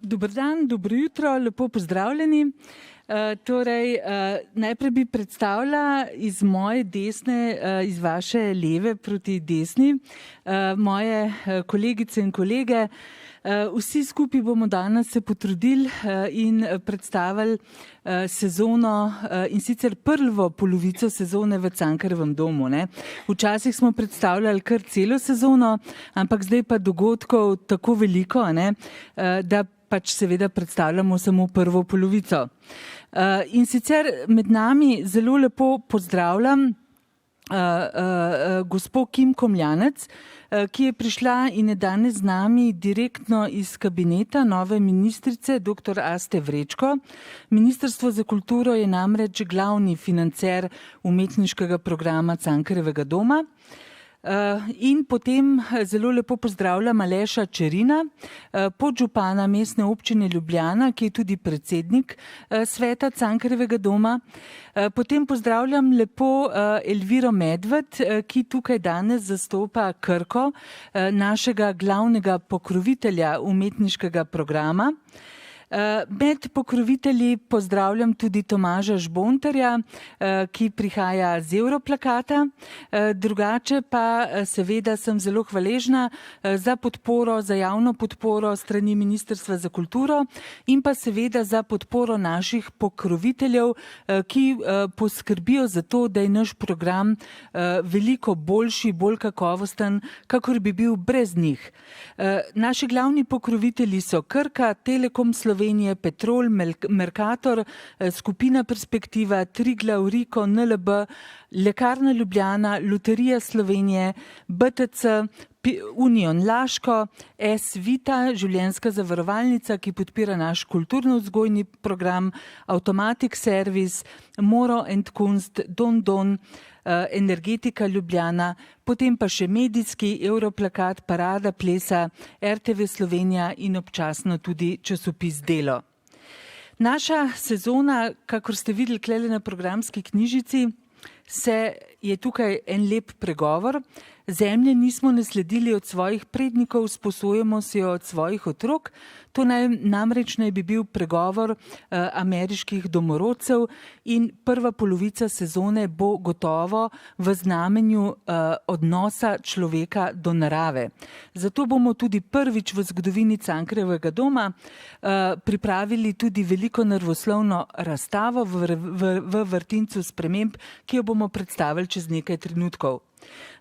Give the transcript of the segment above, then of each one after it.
Dober dan, dobro jutro, lepo pozdravljeni. Najprej bi predstavila iz moje desne, iz vaše leve proti desni, moje kolegice in kolege. Vsi skupaj bomo danes se potrudili in predstavili sezono, in sicer prvo polovico sezone v Cankarjevem domu. Včasih smo predstavljali kar celo sezono, ampak zdaj pa dogodkov tako veliko, da pač seveda predstavljamo samo prvo polovico. In sicer med nami zelo lepo pozdravljam gospo Kim Komljanec, ki je prišla in je danes z nami direktno iz kabineta nove ministrice, dr. Aste Vrečko. Ministrstvo za kulturo je namreč glavni financer umetniškega programa Cankarjevega doma. In potem zelo lepo pozdravljam Aleša Čerina, podžupana Mestne občine Ljubljana, ki je tudi predsednik sveta Cankarjevega doma. Potem pozdravljam lepo Elviro Medved, ki tukaj danes zastopa Krko, našega glavnega pokrovitelja umetniškega programa. Med pokrovitelji pozdravljam tudi Tomaža Žbontarja, ki prihaja z Evroplakata. Drugače pa seveda sem zelo hvaležna za podporo, za javno podporo strani Ministrstva za kulturo in pa seveda za podporo naših pokroviteljev, ki poskrbijo za to, da je naš program veliko boljši, bolj kakovosten, kakor bi bil brez njih. Naši glavni pokrovitelji so Krka, Telekom Slovenije, Petrol, Mercator, Skupina Perspektiva, Triglav, Riko, NLB, Lekarna Ljubljana, Loterija Slovenije, BTC, Union Laško, S-Vita, Življenjska zavarovalnica, ki podpira naš kulturno-vzgojni program, Automatic Service, Moro & Kunst, Don, Energetika Ljubljana, potem pa še medijski Evroplakat, Parada plesa, RTV Slovenija in občasno tudi časopis Delo. Naša sezona, kakor ste videli tlele na programski knjižici, je tukaj en lep pregovor. Zemlje nismo nasledili od svojih prednikov, sposojamo si jo od svojih otrok. To namreč naj bi bil pregovor ameriških domorodcev in prva polovica sezone bo gotovo v znamenju odnosa človeka do narave. Zato bomo tudi prvič v zgodovini Cankarjevega doma pripravili tudi veliko naravoslovno razstavo v vrtincu sprememb, ki jo bomo predstavili čez nekaj trenutkov.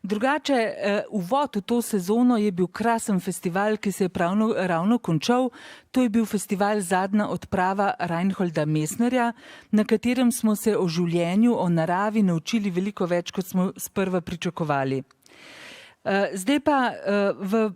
Drugače, uvod v to sezono je bil krasen festival, ki se je ravno končal. To je bil festival Zadnja odprava Reinholda Messnerja, na katerem smo se o življenju, o naravi naučili veliko več, kot smo sprva pričakovali. Zdaj pa v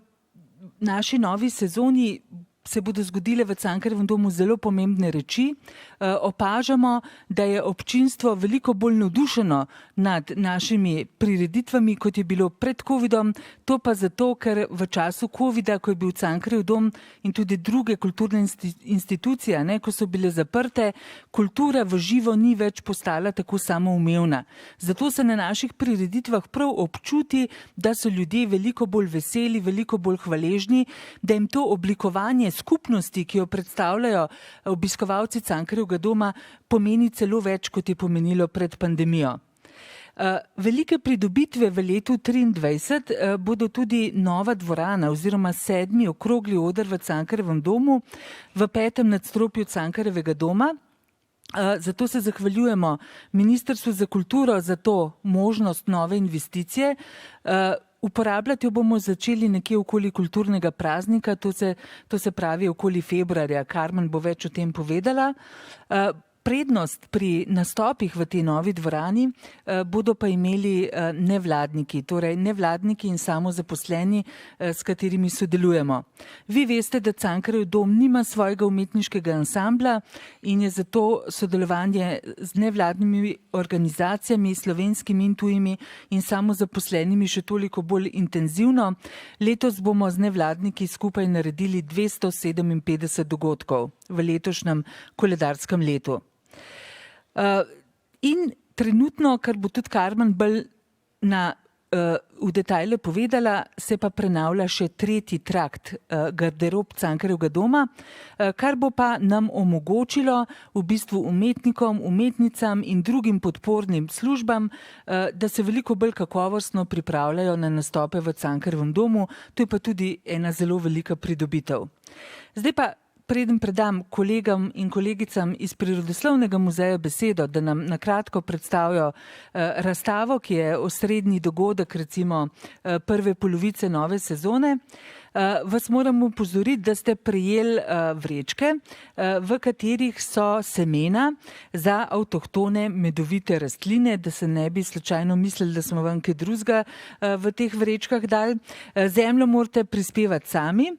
naši novi sezoni se bodo zgodile v Cankarjevem domu zelo pomembne reči. Opažamo, da je občinstvo veliko bolj navdušeno nad našimi prireditvami, kot je bilo pred covidom. To pa zato, ker v času covida, ko je bil Cankarjev dom in tudi druge kulturne institucije, ko so bile zaprte, kultura v živo ni več postala tako samoumevna. Zato se na naših prireditvah prav občuti, da so ljudje veliko bolj veseli, veliko bolj hvaležni, da jim to oblikovanje skupnosti, ki jo predstavljajo obiskovalci Cankarjevega doma, pomeni celo več, kot je pomenilo pred pandemijo. Velike pridobitve v letu 2023 bodo tudi nova dvorana oziroma 7. okrogli oder v Cankarjevem domu v 5. nadstropju Cankarjevega doma. Zato se zahvaljujemo Ministrstvu za kulturo za to možnost nove investicije. Uporabljati jo bomo začeli nekje okoli kulturnega praznika, to se pravi okoli februarja. Karmen bo več o tem povedala. Prednost pri nastopih v tej novi dvorani bodo pa imeli nevladniki, torej nevladniki in samozaposleni, s katerimi sodelujemo. Vi veste, da Cankarjev dom nima svojega umetniškega ansambla in je zato sodelovanje z nevladnimi organizacijami, slovenskimi in tujimi in samozaposlenimi še toliko bolj intenzivno. Letos bomo z nevladniki skupaj naredili 257 dogodkov v letošnjem koledarskem letu. In trenutno, kar bo tudi Karmen bolj na v detajle povedala, se pa prenavlja še tretji trakt garderob Cankarjevega doma, kar bo pa nam omogočilo v bistvu umetnikom, umetnicam in drugim podpornim službam, da se veliko bolj kakovostno pripravljajo na nastope v Cankarjevem domu. To je pa tudi ena zelo velika pridobitev. Zdaj pa, preden predam kolegam in kolegicam iz Prirodoslovnega muzeja besedo, da nam na kratko predstavijo razstavo, ki je osrednji dogodek recimo prve polovice nove sezone, vas moram opozoriti, da ste prejeli vrečke, v katerih so semena za avtohtone medovite rastline, da se ne bi slučajno mislili, da smo vam kaj drugega v teh vrečkah dali. Zemljo morate prispevati sami.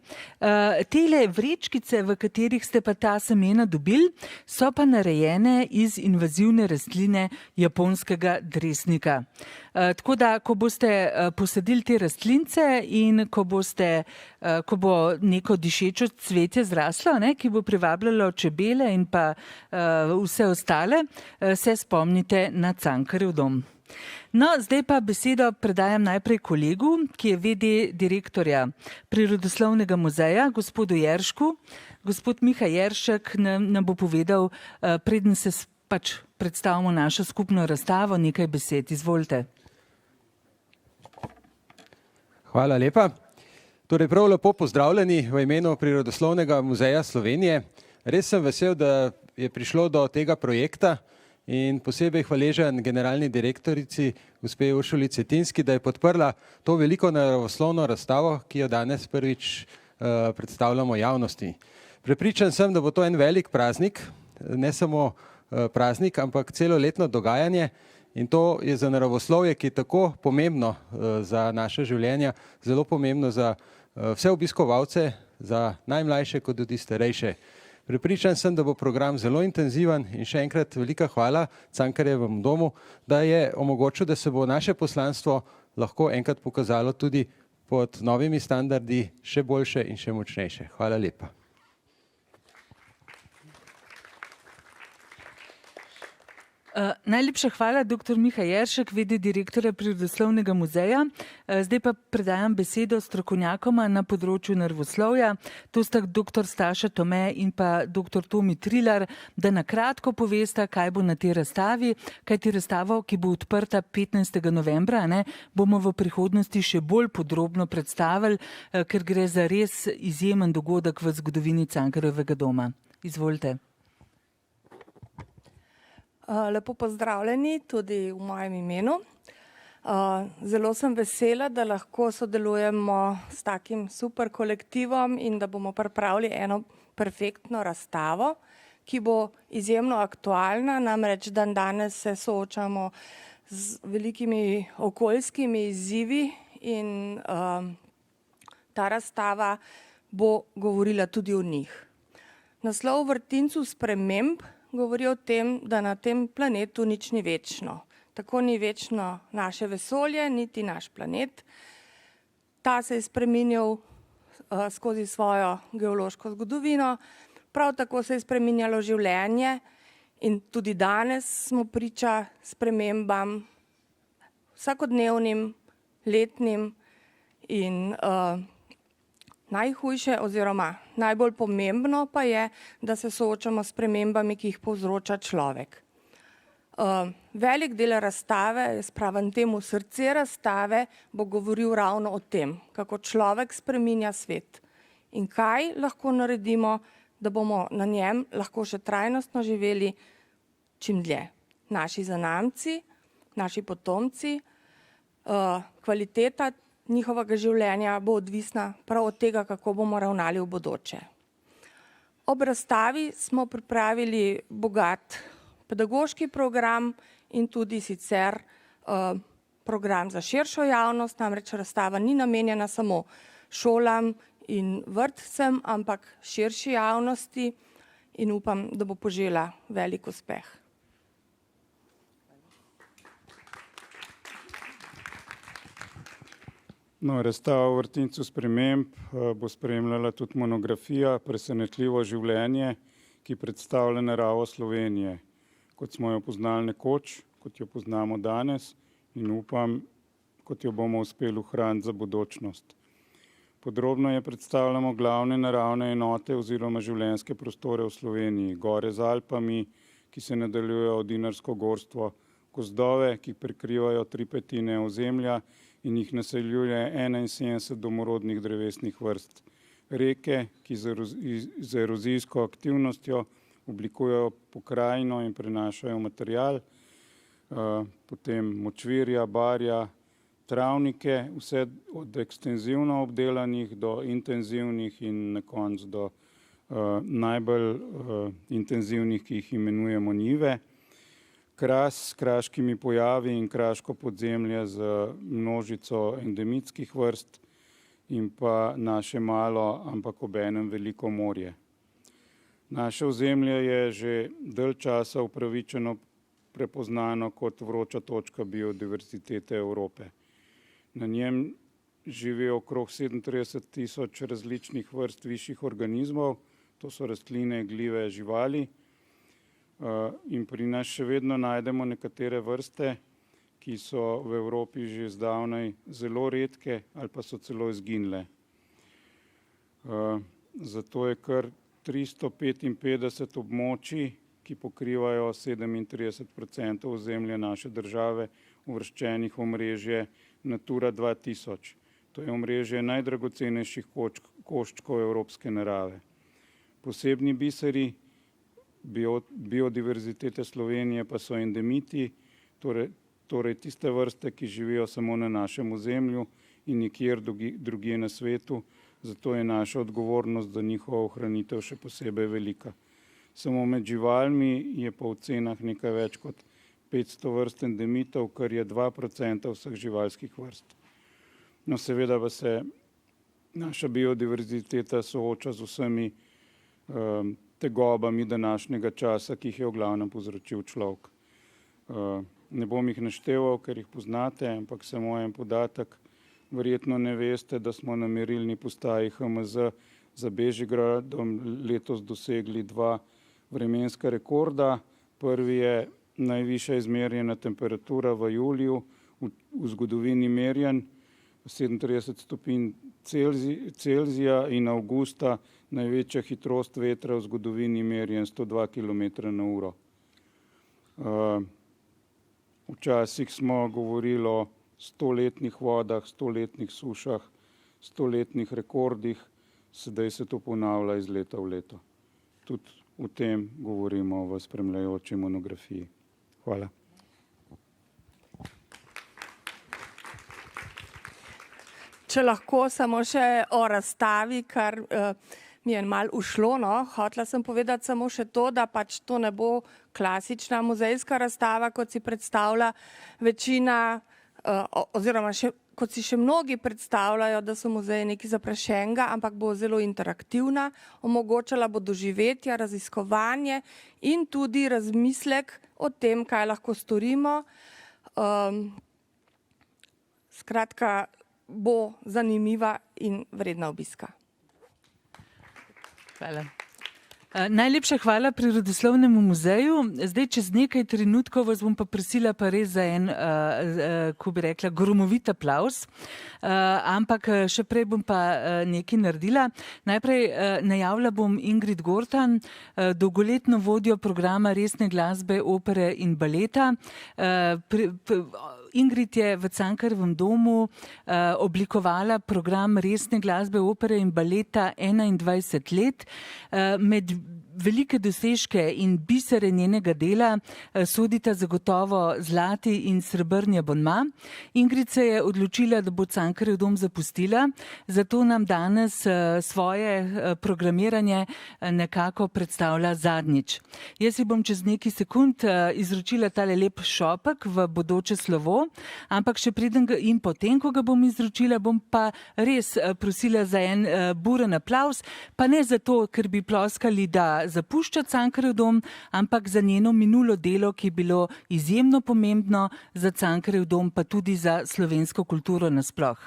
Tele vrečkice, v katerih ste pa ta semena dobili, so pa narejene iz invazivne rastline japonskega dresnika. Tako da, ko boste posadili te rastlince in ko bo neko dišeče cvetje zraslo, ki bo privabljalo čebele in pa vse ostale, se spomnite na Cankarjev dom. No, zdaj pa besedo predajam najprej kolegu, ki je v.d. direktorja Prirodoslovnega muzeja, gospodu Jeršku. Gospod Miha Jeršek nam bo povedal, preden se pač predstavimo našo skupno razstavo, nekaj besed. Izvolite. Hvala lepa. Torej, prav lepo pozdravljeni v imenu Prirodoslovnega muzeja Slovenije. Res sem vesel, da je prišlo do tega projekta in posebej hvaležen generalni direktorici, gospe Uršuli Cetinski, da je podprla to veliko naravoslovno razstavo, ki jo danes prvič predstavljamo javnosti. Prepričan sem, da bo to en velik praznik, ne samo praznik, ampak celoletno dogajanje. In to je za naravoslovje, ki je tako pomembno za naše življenja, zelo pomembno za vse obiskovalce, za najmlajše kot tudi starejše. Prepričan sem, da bo program zelo intenziven in še enkrat velika hvala Cankarjevemu domu, da je omogočil, da se bo naše poslanstvo lahko enkrat pokazalo tudi pod novimi standardi še boljše in še močnejše. Hvala lepa. Najlepša hvala, dr. Miha Jeršek, v.d. direktorja Prirodoslovnega muzeja. Zdaj pa predajam besedo strokovnjakoma na področju naravoslovja. To sta dr. Staša Tome in pa dr. Tomi Trilar, da na kratko povesta, kaj bo na tej razstavi, kajti razstavo, ki bo odprta 15. novembra, bomo v prihodnosti še bolj podrobno predstavili, ker gre za res izjemen dogodek v zgodovini Cankarjevega doma. Izvolite. Lepo pozdravljeni tudi v mojem imenu. Zelo sem vesela, da lahko sodelujemo s takim super kolektivom in da bomo pripravili eno perfektno razstavo, ki bo izjemno aktualna, namreč dandanes se soočamo z velikimi okoljskimi izzivi in ta razstava bo govorila tudi o njih. Naslov Vrtincu sprememb govori o tem, da na tem planetu nič ni večno. Tako ni večno naše vesolje, niti naš planet. Ta se je spreminjal skozi svojo geološko zgodovino, prav tako se je spreminjalo življenje in tudi danes smo priča spremembam vsakodnevnim, letnim in najhujše oziroma najbolj pomembno pa je, da se soočamo s spremembami, ki jih povzroča človek. Velik del razstave, jaz pravim temu srce razstave, bo govoril ravno o tem, kako človek spreminja svet in kaj lahko naredimo, da bomo na njem lahko še trajnostno živeli čim dlje. Naši zanamci, naši potomci, kvaliteta njihovega življenja bo odvisna prav od tega, kako bomo ravnali v bodoče. Ob razstavi smo pripravili bogat pedagoški program in tudi sicer program za širšo javnost, namreč razstava ni namenjena samo šolam in vrtcem, ampak širši javnosti in upam, da bo požela velik uspeh. No, razstavo Vrtincu sprememb bo spremljala tudi monografija Presenetljivo življenje, ki predstavlja naravo Slovenije, kot smo jo poznali nekoč, kot jo poznamo danes in upam, kot jo bomo uspeli ohraniti za budočnost. Podrobno je predstavljamo glavne naravne enote oziroma življenjske prostore v Sloveniji, gore z Alpami, ki se nadaljujejo od Dinarsko gorstvo, gozdove, ki prekrivajo 3/5 ozemlja in jih naseljuje 71 domorodnih drevesnih vrst. Reke, ki z erozijsko aktivnostjo oblikujejo pokrajino in prenašajo material, potem močvirja, barja, travnike, vse od ekstenzivno obdelanih do intenzivnih in na koncu do najbolj intenzivnih, ki jih imenujemo njive. Kras s kraškimi pojavi in kraško podzemlje z množico endemitskih vrst in pa naše malo, ampak obenem veliko morje. Naše ozemlje je že dalj časa upravičeno prepoznano kot vroča točka biodiverzitete Evrope. Na njem živi okrog 37 000 različnih vrst višjih organizmov, to so rastline, glive, živali. In pri nas še vedno najdemo nekatere vrste, ki so v Evropi že zdavnaj zelo redke ali pa so celo izginile. Zato je kar 355 območij, ki pokrivajo 37% ozemlja naše države, uvrščenih v omrežje Natura 2000. To je omrežje najdragocenejših koščkov evropske narave. Posebni biseri biodiverzitete Slovenije pa so endemiti, torej tiste vrste, ki živijo samo na našem ozemlju in nikjer drugje na svetu, zato je naša odgovornost za njihovo ohranitev še posebej velika. Samo med živalmi je po ocenah nekaj več kot 500 vrst endemitov, kar je 2% vseh živalskih vrst. No, seveda pa se naša biodiverziteta sooča z vsemi tegobami današnjega časa, ki jih je v glavnem povzročil človek. Ne bom jih našteval, ker jih poznate, ampak samo en podatek. Verjetno ne veste, da smo na merilni postaji HMZ za Bežigradom letos dosegli 2 vremenska rekorda. Prvi je najvišja izmerjena temperatura v juliju v zgodovini merjen, 37 stopinj Celzija, in avgusta največja hitrost vetra v zgodovini merjen 102 km/h. Včasih smo govorili o 100-letnih vodah, 100-letnih sušah, 100-letnih rekordih, sedaj se to ponavlja iz leta v leto. Tudi o tem govorimo v spremljajoči monografiji. Hvala. Če lahko samo še o razstavi, kar mi je malo ušlo, no. Hotela sem povedati samo še to, da pač to ne bo klasična muzejska razstava, kot si predstavlja večina, oziroma kot si še mnogi predstavljajo, da so muzeji nekaj zaprašenega, ampak bo zelo interaktivna, omogočala bo doživetja, raziskovanje in tudi razmislek o tem, kaj lahko storimo. Skratka, bo zanimiva in vredna obiska. Hvala. Najlepša hvala Prirodoslovnemu muzeju. Zdaj, čez nekaj trenutkov vas bom pa prosila pa res za en, ko bi rekla, gromovit aplavz. Ampak še prej bom pa nekaj naredila. Najprej najavila bom Ingrid Gortan, dolgoletno vodjo programa resne glasbe, opere in baleta. Ingrid je v Cankarjevem domu oblikovala program resne glasbe, opere in baleta 21 let. Med velike dosežke in bisere njenega dela sodita zagotovo zlati in srebrni abonma. Ingrid se je odločila, da bo Cankarjev dom zapustila, zato nam danes svoje programiranje nekako predstavlja zadnjič. Jaz si bom čez nekaj sekund izročila tale lep šopek v bodoče slovo, ampak še preden in potem, ko ga bom izročila, bom pa res prosila za en buren aplavz, pa ne zato, ker bi ploskali, da zapušča Cankarjev dom, ampak za njeno minulo delo, ki je bilo izjemno pomembno za Cankarjev dom, pa tudi za slovensko kulturo nasploh.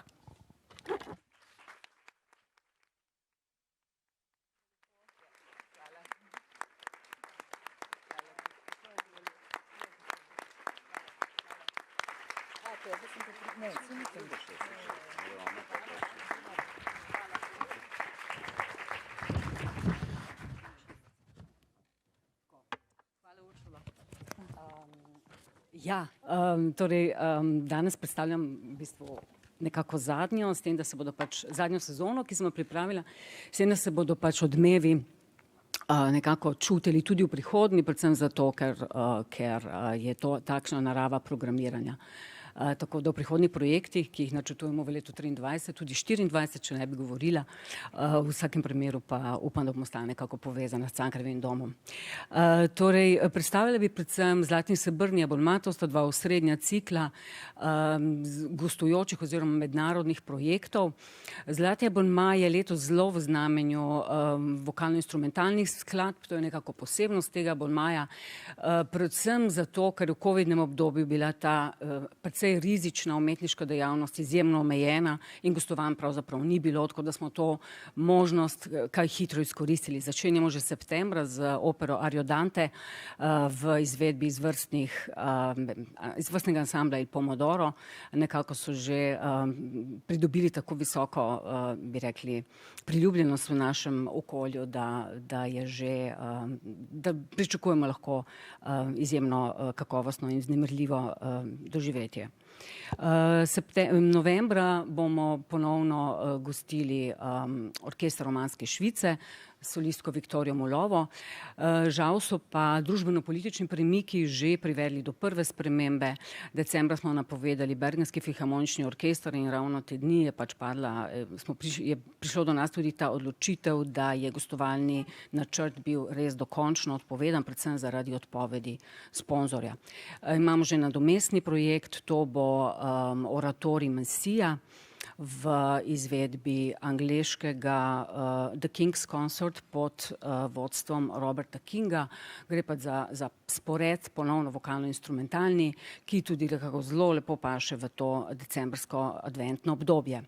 Ja, torej danes predstavljam v bistvu nekako zadnjo, s tem, da se bodo pač zadnjo sezono, ki sem jo pripravila, s tem, da se bodo pač odmevi nekako čutili tudi v prihodnji, predvsem zato, ker je to takšna narava programiranja. Tako da v prihodnjih projektih, ki jih načrtujemo v letu 2023, tudi 2024, če ne bi govorila, v vsakem primeru pa upam, da bomo ostali nekako povezani s Cankarjevim domom. Torej, predstavila bi predvsem Zlati in srebrni abonma, to sta dva osrednja cikla gostujočih oziroma mednarodnih projektov. Zlati abonma je letos zelo v znamenju vokalno-instrumentalnih skladb, to je nekako posebnost tega abonmaja, predvsem zato, ker v covidnem obdobju bila ta precej rizična umetniška dejavnost izjemno omejena in gostovanj pravzaprav ni bilo, tako da smo to možnost kaj hitro izkoristili. Začenjamo že septembra z opero Ariodante v izvedbi izvrstnega ansambla Il Pomodoro. Nekako so že pridobili tako visoko, bi rekli, priljubljenost v našem okolju, da je že, da pričakujemo lahko izjemno kakovostno in vznemirljivo doživetje. Novembra bomo ponovno gostili orkester Romanske Švice, solistko Viktorijo Mulovo. Žal so pa družbeno-politični premiki že privedli do prve spremembe. Decembra smo napovedali Bergenski filharmonični orkester in ravno te dni je pač padla, je prišlo do nas tudi ta odločitev, da je gostovalni načrt bil res dokončno odpovedan, predvsem zaradi odpovedi sponzorja. Imamo že nadomestni projekt, to bo oratorij Mesija v izvedbi angleškega The King's Consort pod vodstvom Roberta Kinga. Gre pa za spored, ponovno vokalno-instrumentalni, ki tudi nekako zelo lepo paše v to decembrsko adventno obdobje.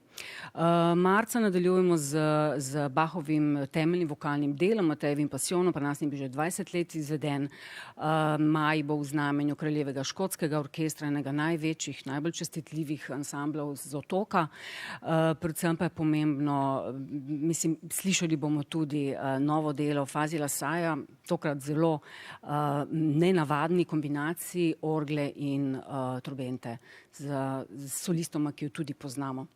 Marca nadaljujemo z Bachovim temeljnim vokalnim delom, Matejevim Pasijonom, pri nas ni bil že 20 let izveden. Maj bo v znamenju Kraljevega škotskega orkestra, enega največjih, najbolj čestitljivih ansamblov z otoka. Predvsem pa je pomembno, mislim, slišali bomo tudi novo delo Fazila Saja, tokrat zelo nenavadni kombinaciji orgle in trobente z solistoma, ki jo tudi poznamo.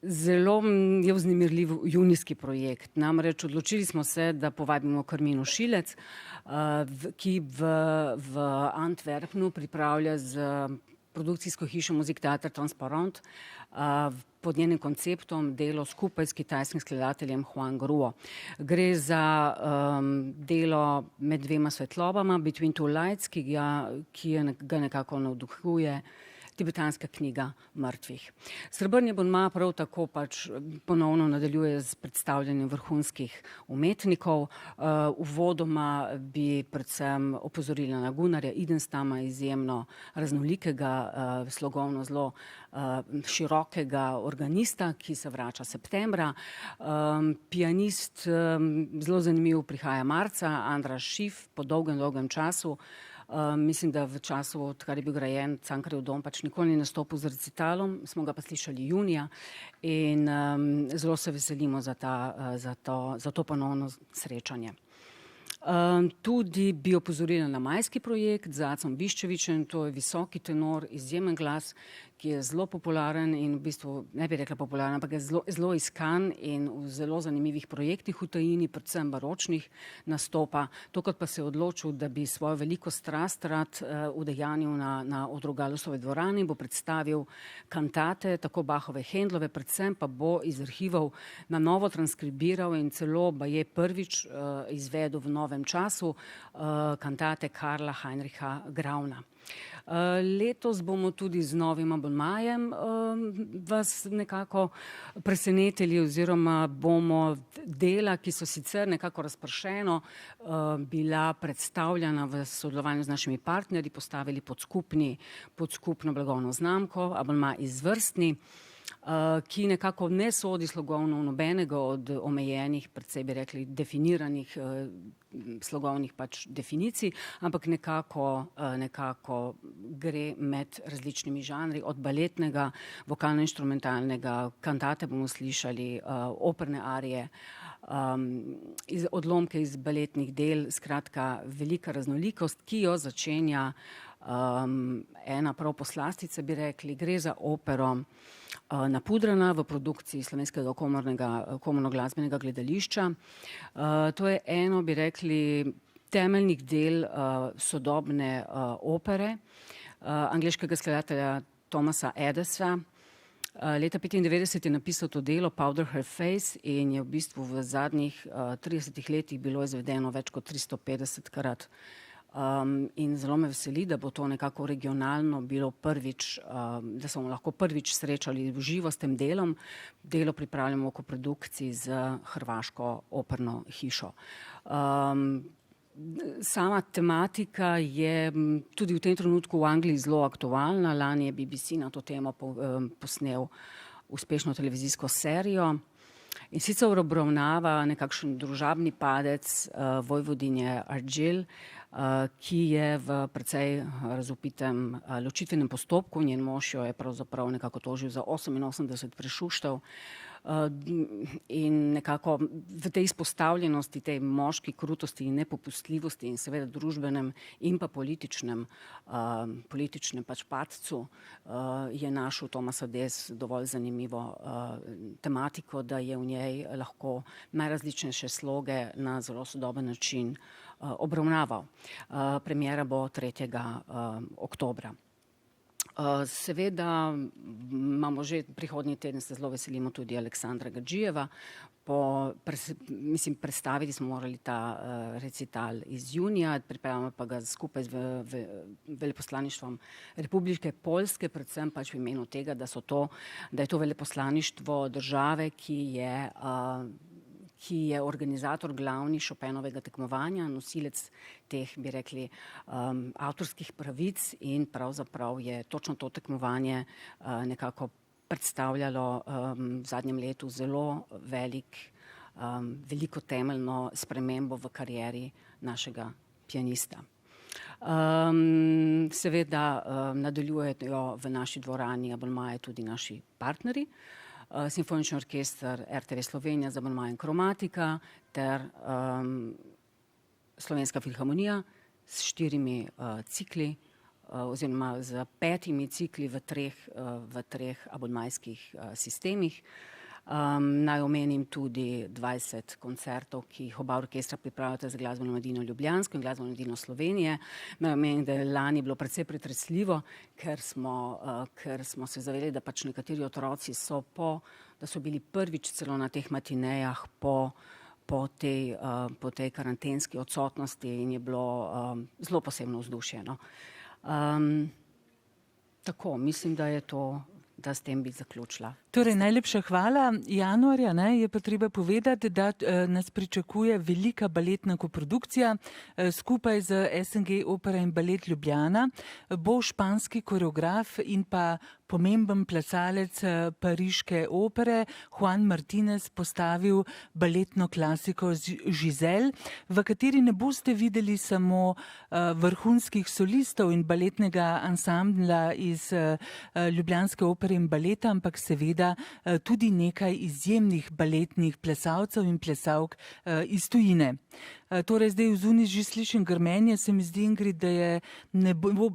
Zelo je vznemirljiv junijski projekt, namreč odločili smo se, da povabimo Karmino Šilec, ki v Antwerpnu pripravlja z produkcijsko hišo Musikteater Transparent pod njenim konceptom delo skupaj s kitajskim skladateljem Huang Ruo. Gre za delo med dvema svetlobama, Between Two Lights, ki ga nekako navduhuje tibetanska knjiga mrtvih. Srebrni abonma prav tako pač ponovno nadaljuje z predstavljanjem vrhunskih umetnikov. Uvodoma bi predvsem opozorila na Gunnarja Idenstama, izjemno raznolikega, slogovno zelo širokega organista, ki se vrača septembra. Pianist, zelo zanimiv, prihaja marca, Andras Schiff, po dolgem času. Mislim, da v času, odkar je bil grajen Cankarjev dom, pač nikoli ni nastopil z recitalom, smo ga pa slišali junija in zelo se veselimo za to ponovno srečanje. Tudi bi opozorila na majski projekt z Acom Biščevićem, to je visoki tenor, izjemen glas, ki je zelo popularen in v bistvu, ne bi rekla popularen, ampak je zelo iskan in v zelo zanimivih projektih v tujini, predvsem baročnih nastopa. Tokrat pa se je odločil, da bi svojo veliko strast rad udejanil na Odrogalusovi dvorani, bo predstavil kantate, tako Bachove, Händlove, predvsem pa bo iz arhivov na novo transkribiral in celo baje prvič izvedel v novem času kantate Karla Heinricha Grauna. Letos bomo tudi z novim abonmajem vas nekako presenetili oziroma bomo dela, ki so sicer nekako razpršeno bila predstavljena v sodelovanju z našimi partnerji, postavili pod skupno blagovno znamko, abonma Izvrstni. ki nekako ne sodi slogovno v nobenega od omejenih, predvsej bi rekli definiranih slogovnih pač definicij, ampak nekako gre med različnimi žanri, od baletnega, vokalno-inštrumentalnega, kantate bomo slišali, operne arije, odlomke iz baletnih del, skratka velika raznolikost, ki jo začenja ena prav poslastica, bi rekli, gre za opero Napudrana v produkciji Slovenskega komorno-glasbenega gledališča. To je eno, bi rekli, temeljnih del sodobne opere angleškega skladatelja Thomasa Edisa. Leta 1995 je napisal to delo Powder Her Face in je v bistvu v zadnjih 30 letih bilo izvedeno več kot 350-krat. In zelo me veseli, da bo to nekako regionalno bilo prvič, da smo lahko prvič srečali v živo s tem delom. Delo pripravljamo v koprodukciji z hrvaško operno hišo. Sama tematika je tudi v tem trenutku v Angliji zelo aktualna. Lani je BBC na to temo posnel uspešno televizijsko serijo. In sicer obravnava nekakšen družabni padec vojvodinje Argyll, ki je v precej razupitem ločitvenem postopku. Njen mož jo je pravzaprav nekako tožil za 88 prešuštev. In nekako v tej izpostavljenosti, tej moški krutosti in nepopustljivosti in seveda družbenem in pa političnem pač padcu je našel Thomas Ades dovolj zanimivo tematiko, da je v njej lahko najrazličnejše sloge na zelo sodoben način obravnaval. Premiera bo 3. oktobra. Seveda imamo že prihodnji teden, se zelo veselimo tudi Aleksandra Gadžijeva. Predstaviti smo morali ta recital iz junija, pripravljamo pa ga skupaj z veleposlaništvom Republike Poljske, predvsem pač v imenu tega, da je to veleposlaništvo države, ki je organizator glavni Chopinovega tekmovanja, nosilec teh, bi rekli, avtorskih pravic in pravzaprav je točno to tekmovanje nekako predstavljalo v zadnjem letu zelo veliko temeljno spremembo v karieri našega pianista. Seveda nadaljujejo v naši dvorani abonmaje tudi naši partnerji. Simfonični orkester RTV Slovenija z abonmajem Kromatika ter Slovenska filharmonija s 4 cikli oziroma z 5 cikli v 3 abonmajskih sistemih. Naj omenim tudi 20 koncertov, ki jih oba orkestra pripravljata za Glasbeno mladino Ljubljansko in Glasbeno mladino Slovenije. Naj omenim, da je lani bilo precej pretresljivo, ker smo se zavedali, da pač nekateri otroci da so bili prvič celo na teh matinejah po tej karantenski odsotnosti in je bilo zelo posebno vzdušje. Tako, mislim, da s tem bi zaključila. Torej, najlepša hvala. Januarja je pa treba povedati, da nas pričakuje velika baletna koprodukcija skupaj z SNG Opera in Balet Ljubljana. Bo španski koreograf in pa pomemben plesalec pariške opere Juan Martinez postavil baletno klasiko Giselle, v kateri ne boste videli samo vrhunskih solistov in baletnega ansambla iz Ljubljanske opere in baleta, ampak seveda tudi nekaj izjemnih baletnih plesalcev in plesalk iz tujine. Torej, zdaj vzunič že slišim grmenje, se mi zdi, Ingrid,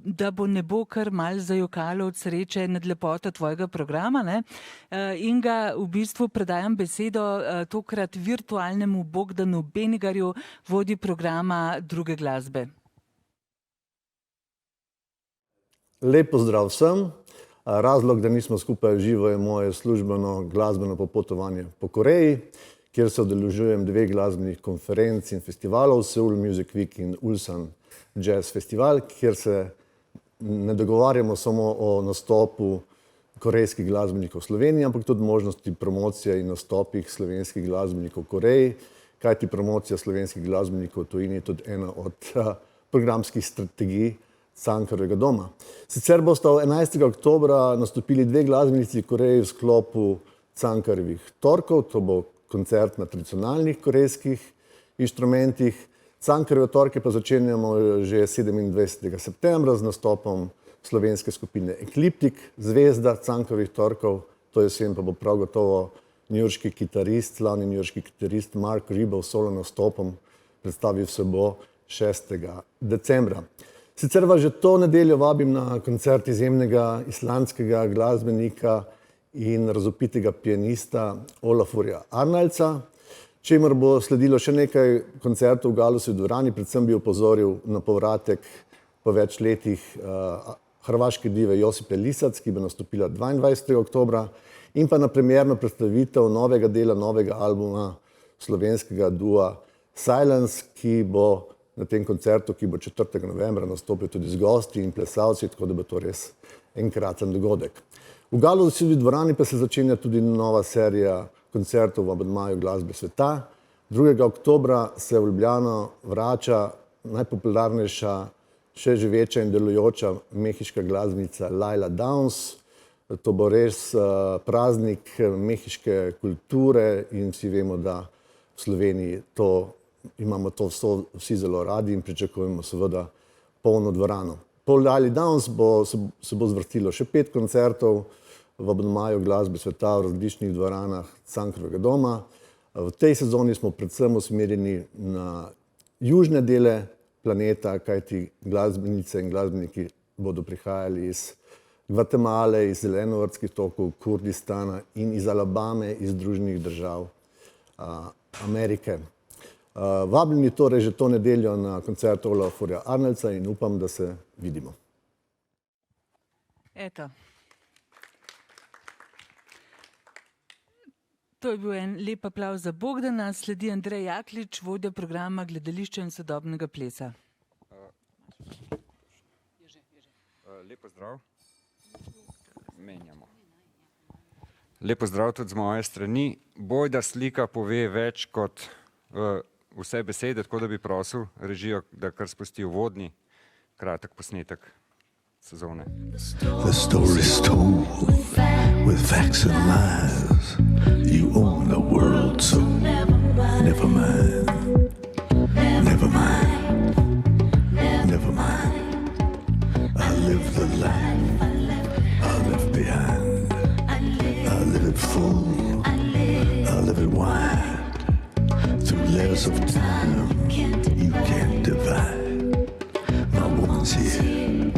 da bo nebo kar mal zajokalo od sreče nad lepoto tvojega programa, ne? Inga, v bistvu predajam besedo tokrat virtualnemu Bogdanu Benigarju, vodji programa Druge glasbe. Lep pozdrav vsem. Razlog, da nismo skupaj v živo, je moje službeno glasbeno popotovanje po Koreji, kjer se udeležujem 2 glasbenih konferenc in festivalov, Seoul Music Week in Ulsan Jazz Festival, kjer se ne dogovarjamo samo o nastopu korejskih glasbenikov v Sloveniji, ampak tudi možnosti promocije in nastopih slovenskih glasbenikov v Koreji, kajti promocija slovenskih glasbenikov v tujini je tudi ena od programskih strategij Cankarjevega doma. Sicer bosta 11. oktobra nastopili dve glasbenici Koreji v sklopu Cankarjevih torkov, to bo koncert na tradicionalnih korejskih inštrumentih. Cankarjeve torke pa začenjamo že 27. septembra z nastopom slovenske skupine Ekliptik, zvezda Cankarjevih torkov, to jesen pa bo prav gotovo njujorški kitarist, slavni njujorški kitarist Mark Ribot s solo nastopom, predstavil se bo 6. decembra. Sicer vas že to nedeljo vabim na koncert izjemnega islandskega glasbenika in razvpitega pianista Olafurja Arnaldsa, čemer bo sledilo še nekaj koncertov v Galusovi dvorani, predvsem bi opozoril na povratek po več letih hrvaške dive Josipe Lisac, ki bo nastopila 22. oktobra, in pa na premierno predstavitev novega dela, novega albuma slovenskega dua Silence, ki bo na tem koncertu, ki bo 4. novembra nastopil tudi z gosti in plesalci, tako da bo to res enkraten dogodek. V Galusovi dvorani pa se začenja tudi nova serija koncertov v abonmaju Glasbe sveta. 2. oktobra se v Ljubljano vrača najpopularnejša, še živeča in delujoča mehiška glasbenica Laila Downs. To bo res praznik mehiške kulture in vsi vemo, da v Sloveniji imamo to vsi zelo radi in pričakujemo seveda polno dvorano. Po Laili Downs se bo zvrstilo še 5 koncertov v abonmaju Glasbe sveta v različnih dvoranah Cankarjevega doma. V tej sezoni smo predvsem usmerjeni na južne dele planeta, kajti glasbenice in glasbeniki bodo prihajali iz Gvatemale, iz Zelenovrtskih tokov, Kurdistana in iz Alabame, iz Združenih držav Amerike. Vabljeni torej že to nedeljo na koncert Olafurja Arnaldsa in upam, da se vidimo. Eto. To je bil en lep aplavz za Bogdana, sledi Andrej Jaklič, vodja programa Gledališča in sodobnega plesa. Lep pozdrav. Menjamo. Lep pozdrav tudi z moje strani. Bojda slika pove več kot vse besede, tako da bi prosil režijo, da kar spusti uvodni kratek posnetek sezone. The story's told with facts and lies. You own the world, so never mind. Never mind. Never mind. I live the life I left behind. I live it full. I live it wide. Through layers of time you can't divide. My woman's here.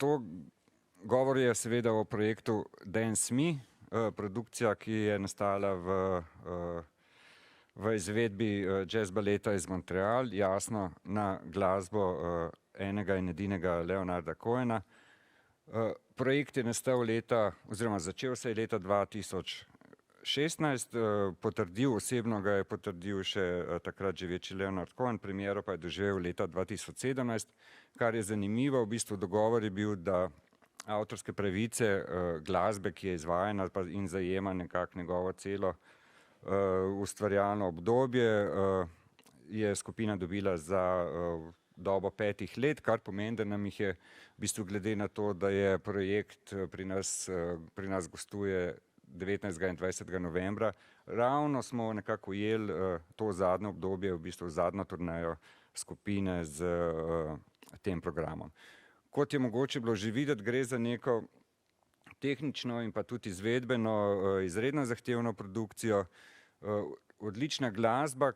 To govor je seveda o projektu Dance Me, produkcija, ki je nastala v izvedbi jazz baleta iz Montreal, jasno na glasbo enega in edinega Leonarda Cohena. Projekt je nastal začel se je leta 2016, osebno ga je potrdil še takrat živeči Leonard Cohen, premiero pa je doživel leta 2017. Kar je zanimivo, v bistvu dogovor je bil, da avtorske pravice glasbe, ki je izvajana in zajema nekako njegovo celo ustvarjalno obdobje, je skupina dobila za dobo 5 let, kar pomeni, da nam jih je v bistvu glede na to, da je projekt pri nas gostuje 19. in 20. novembra, ravno smo nekako ujeli to zadnje obdobje, v bistvu zadnjo turnejo skupine z tem programom. Kot je mogoče bilo že videti, gre za neko tehnično in pa tudi izvedbeno izredno zahtevno produkcijo, odlična glasba,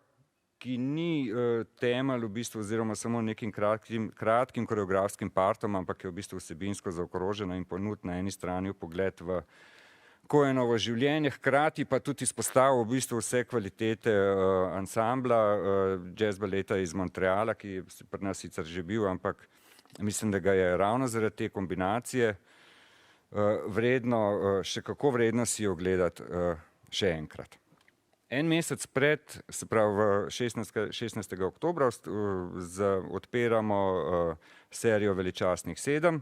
ki ni temelj v bistvu oziroma samo nekim kratkim koreografskim partom, ampak je v bistvu vsebinsko zaokrožena in ponudi na eni strani vpogled v Cohenovo življenje, hkrati pa tudi izpostavil v bistvu vse kvalitete ansambla jazz baleta iz Montreala, ki je pri nas sicer že bil, ampak mislim, da ga je ravno zaradi te kombinacije še kako vredno si ogledati še enkrat. En mesec pred, se pravi 16. oktobra, odpiramo serijo Veličastnih 7,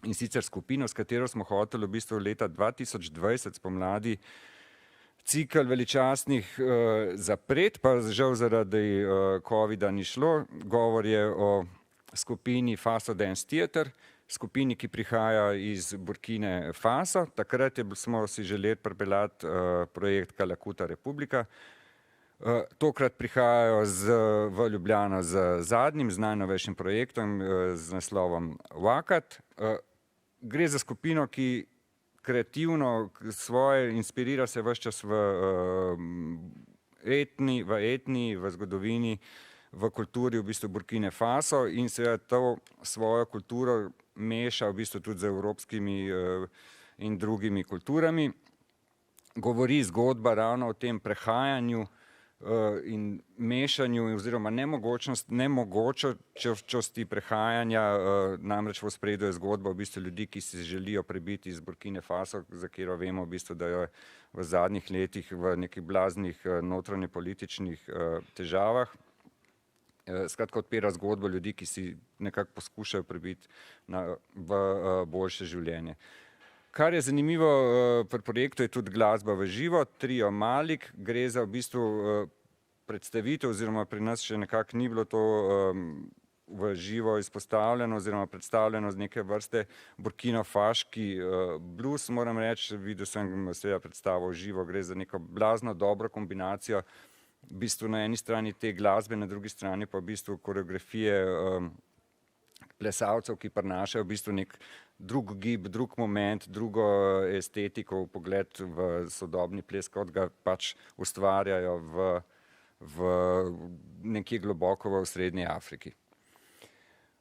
in sicer skupino, s katero smo hoteli v bistvu leta 2020 spomladi cikl veličastnih zapret, pa žal zaradi covida ni šlo. Govor je o skupini Faso Dance Theater, skupini, ki prihaja iz Burkine Faso. Takrat smo si želeli pripeljati projekt Kalakuta Republika. Tokrat prihajajo v Ljubljano z zadnjim, z najnovejšim projektom z naslovom Wakat. Gre za skupino, ki kreativno svoje inspirira se ves čas v etniji, v zgodovini, v kulturi v bistvu Burkine Faso in seveda to svojo kulturo meša v bistvu tudi z evropskimi in drugimi kulturami. Govori zgodba ravno o tem prehajanju in mešanju oziroma nemogočosti prehajanja, namreč v ospredju je zgodba v bistvu ljudi, ki se želijo prebiti iz Burkine Faso, za katero vemo v bistvu, da je v zadnjih letih v nekih blaznih notranjepolitičnih težavah. Skratka, odpira zgodbo ljudi, ki si nekako poskušajo prebiti v boljše življenje. Kar je zanimivo pri projektu je tudi glasba v živo, trio Malik, gre za v bistvu predstavitev oziroma pri nas še nekako ni bilo to v živo izpostavljeno oziroma predstavljeno z neke vrste burkinofaški blues, moram reči, videl sem seveda predstavo v živo, gre za neko blazno dobro kombinacijo, v bistvu na eni strani te glasbe, na drugi strani pa v bistvu koreografije plesalcev, ki prinašajo v bistvu nek drug gib, drug moment, drugo estetiko, pogled v sodobni ples, kot ga pač ustvarjajo v nekje globoko v Srednji Afriki.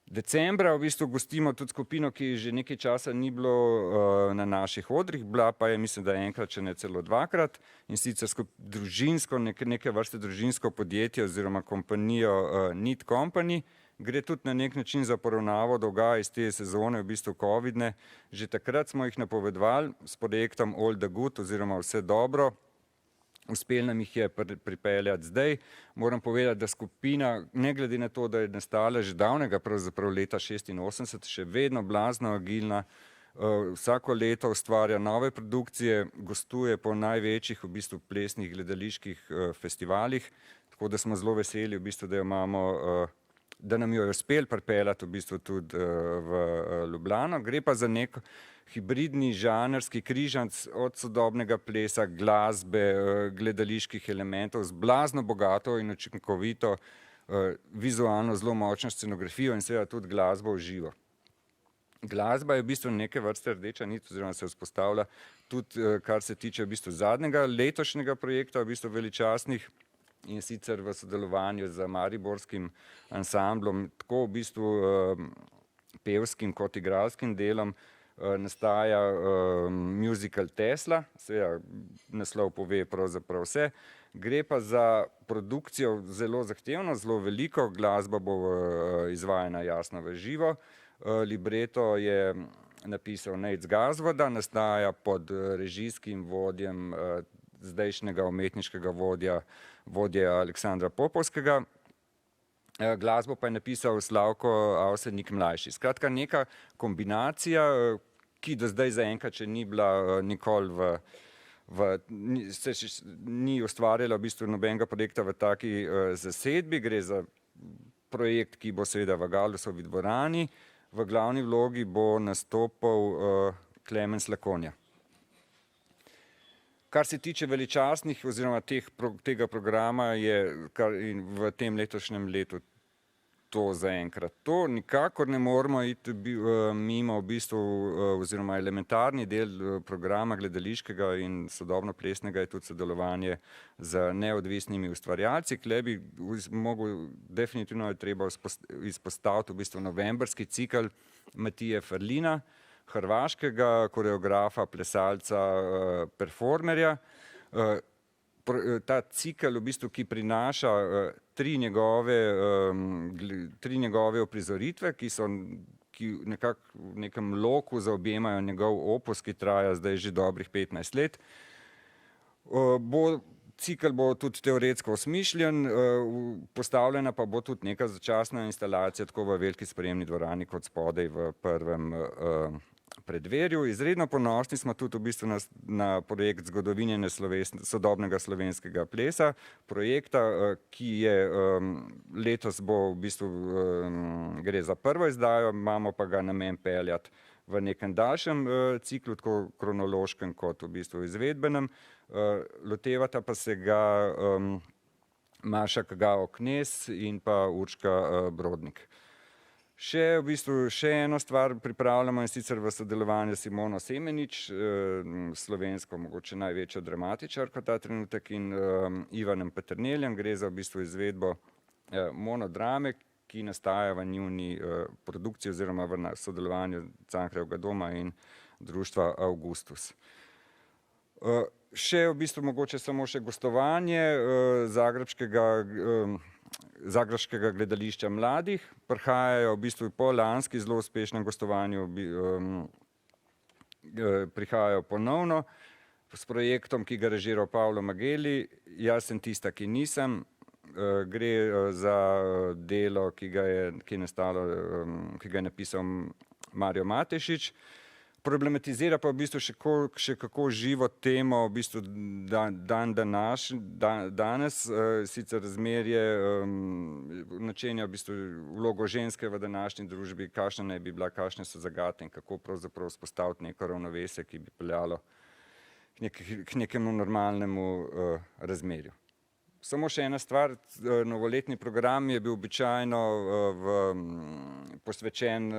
Decembra v bistvu gostimo tudi skupino, ki že nekaj časa ni bilo na naših odrih, bila pa je, mislim, da enkrat, če ne celo dvakrat, in sicer družinsko, neke vrste družinsko podjetje oziroma kompanijo Need Company. Gre tudi na nek način za poravnavo dolga iz te sezone, v bistvu covidne. Že takrat smo jih napovedovali s projektom All the Good oziroma Vse dobro. Uspelo nam jih je pripeljati zdaj. Moram povedati, da skupina, ne glede na to, da je nastala že davnega, pravzaprav leta 86, še vedno blazno agilna, vsako leto ustvarja nove produkcije, gostuje po največjih v bistvu plesnih gledaliških festivalih, tako da smo zelo veseli v bistvu, da jo imamo, da nam jo je uspel pripeljati v bistvu tudi v Ljubljano. Gre pa za nek hibridni žanrski križanc od sodobnega plesa, glasbe, gledaliških elementov z blazno bogato in učinkovito vizualno zelo močno scenografijo in seveda tudi glasbo v živo. Glasba je v bistvu neke vrste rdeča nit oziroma se vzpostavlja tudi kar se tiče v bistvu zadnjega letošnjega projekta, v bistvu veličastnih, in sicer v sodelovanju z mariborskim ansamblom, tako v bistvu pevskim kot igralskim delom, nastaja musical Tesla, seveda naslov pove pravzaprav vse. Gre pa za produkcijo zelo zahtevno, zelo veliko, glasba bo izvajana jasno v živo. Libreto je napisal Nejc Gazvoda, nastaja pod režijskim vodjem zdajšnjega umetniškega vodje Aleksandra Popovskega. Glasbo pa je napisal Slavko Avsenik mlajši. Skratka, neka kombinacija, ki do zdaj zaenkrat še ni bila nikoli ni ustvarjala v bistvu nobenega projekta v taki zasedbi. Gre za projekt, ki bo seveda v Galusovi dvorani. V glavni vlogi bo nastopal Klemens Lakonja. Kar se tiče veličastnih oziroma tega programa, je v tem letošnjem letu to zaenkrat. To nikakor ne moramo iti mimo v bistvu oziroma elementarni del programa gledališkega in sodobno plesnega je tudi sodelovanje z neodvisnimi ustvarjalci. Kle bi mogel, definitivno je treba izpostaviti v bistvu novembrski cikel Matije Ferlina, hrvaškega koreografa, plesalca, performerja. Ta cikel v bistvu, ki prinaša tri njegove uprizoritve, ki nekako v nekem loku zaobjemajo njegov opus, ki traja zdaj že dobrih 15 let. Cikel bo tudi teoretsko osmišljen, postavljena pa bo tudi neka začasna instalacija tako v veliki sprejemni dvorani kot spodaj v prvem preddverju. Izredno ponosni smo tudi v bistvu na projekt zgodovinjenja sodobnega slovenskega plesa, projekta, ki je letos bo v bistvu gre za prvo izdajo, imamo pa ga namen peljati v nekem daljšem ciklu, tako kronološkem kot v bistvu izvedbenem. Lotevata pa se ga Maša Kagao-Knez in pa Urška Brodnik. Še eno stvar pripravljamo, in sicer v sodelovanju s Simono Semenič, slovensko mogoče največjo dramatičarko ta trenutek, in Ivanom Peterneljem. Gre za v bistvu izvedbo monodrame, ki nastaja v njuni produkciji oziroma v sodelovanju Cankarjevega doma in društva Augustus. Še v bistvu mogoče samo še gostovanje Zagrebškega gledališča mladih. Prihajajo v bistvu po lanski zelo uspešnem gostovanju, prihajajo ponovno s projektom, ki ga režiral Pavlo Mageli, Jaz sem tista, ki nisem. Gre za delo, ki ga je napisal Mario Matešič. Problematizira pa v bistvu še kako živo temo v bistvu danes, sicer razmerje načenja v bistvu vlogo ženske v današnji družbi, kakšna naj bi bila, kakšne so zagate in kako pravzaprav vzpostaviti neko ravnovesje, ki bi peljalo k nekemu normalnemu razmerju. Samo še ena stvar, novoletni program je bil običajno posvečen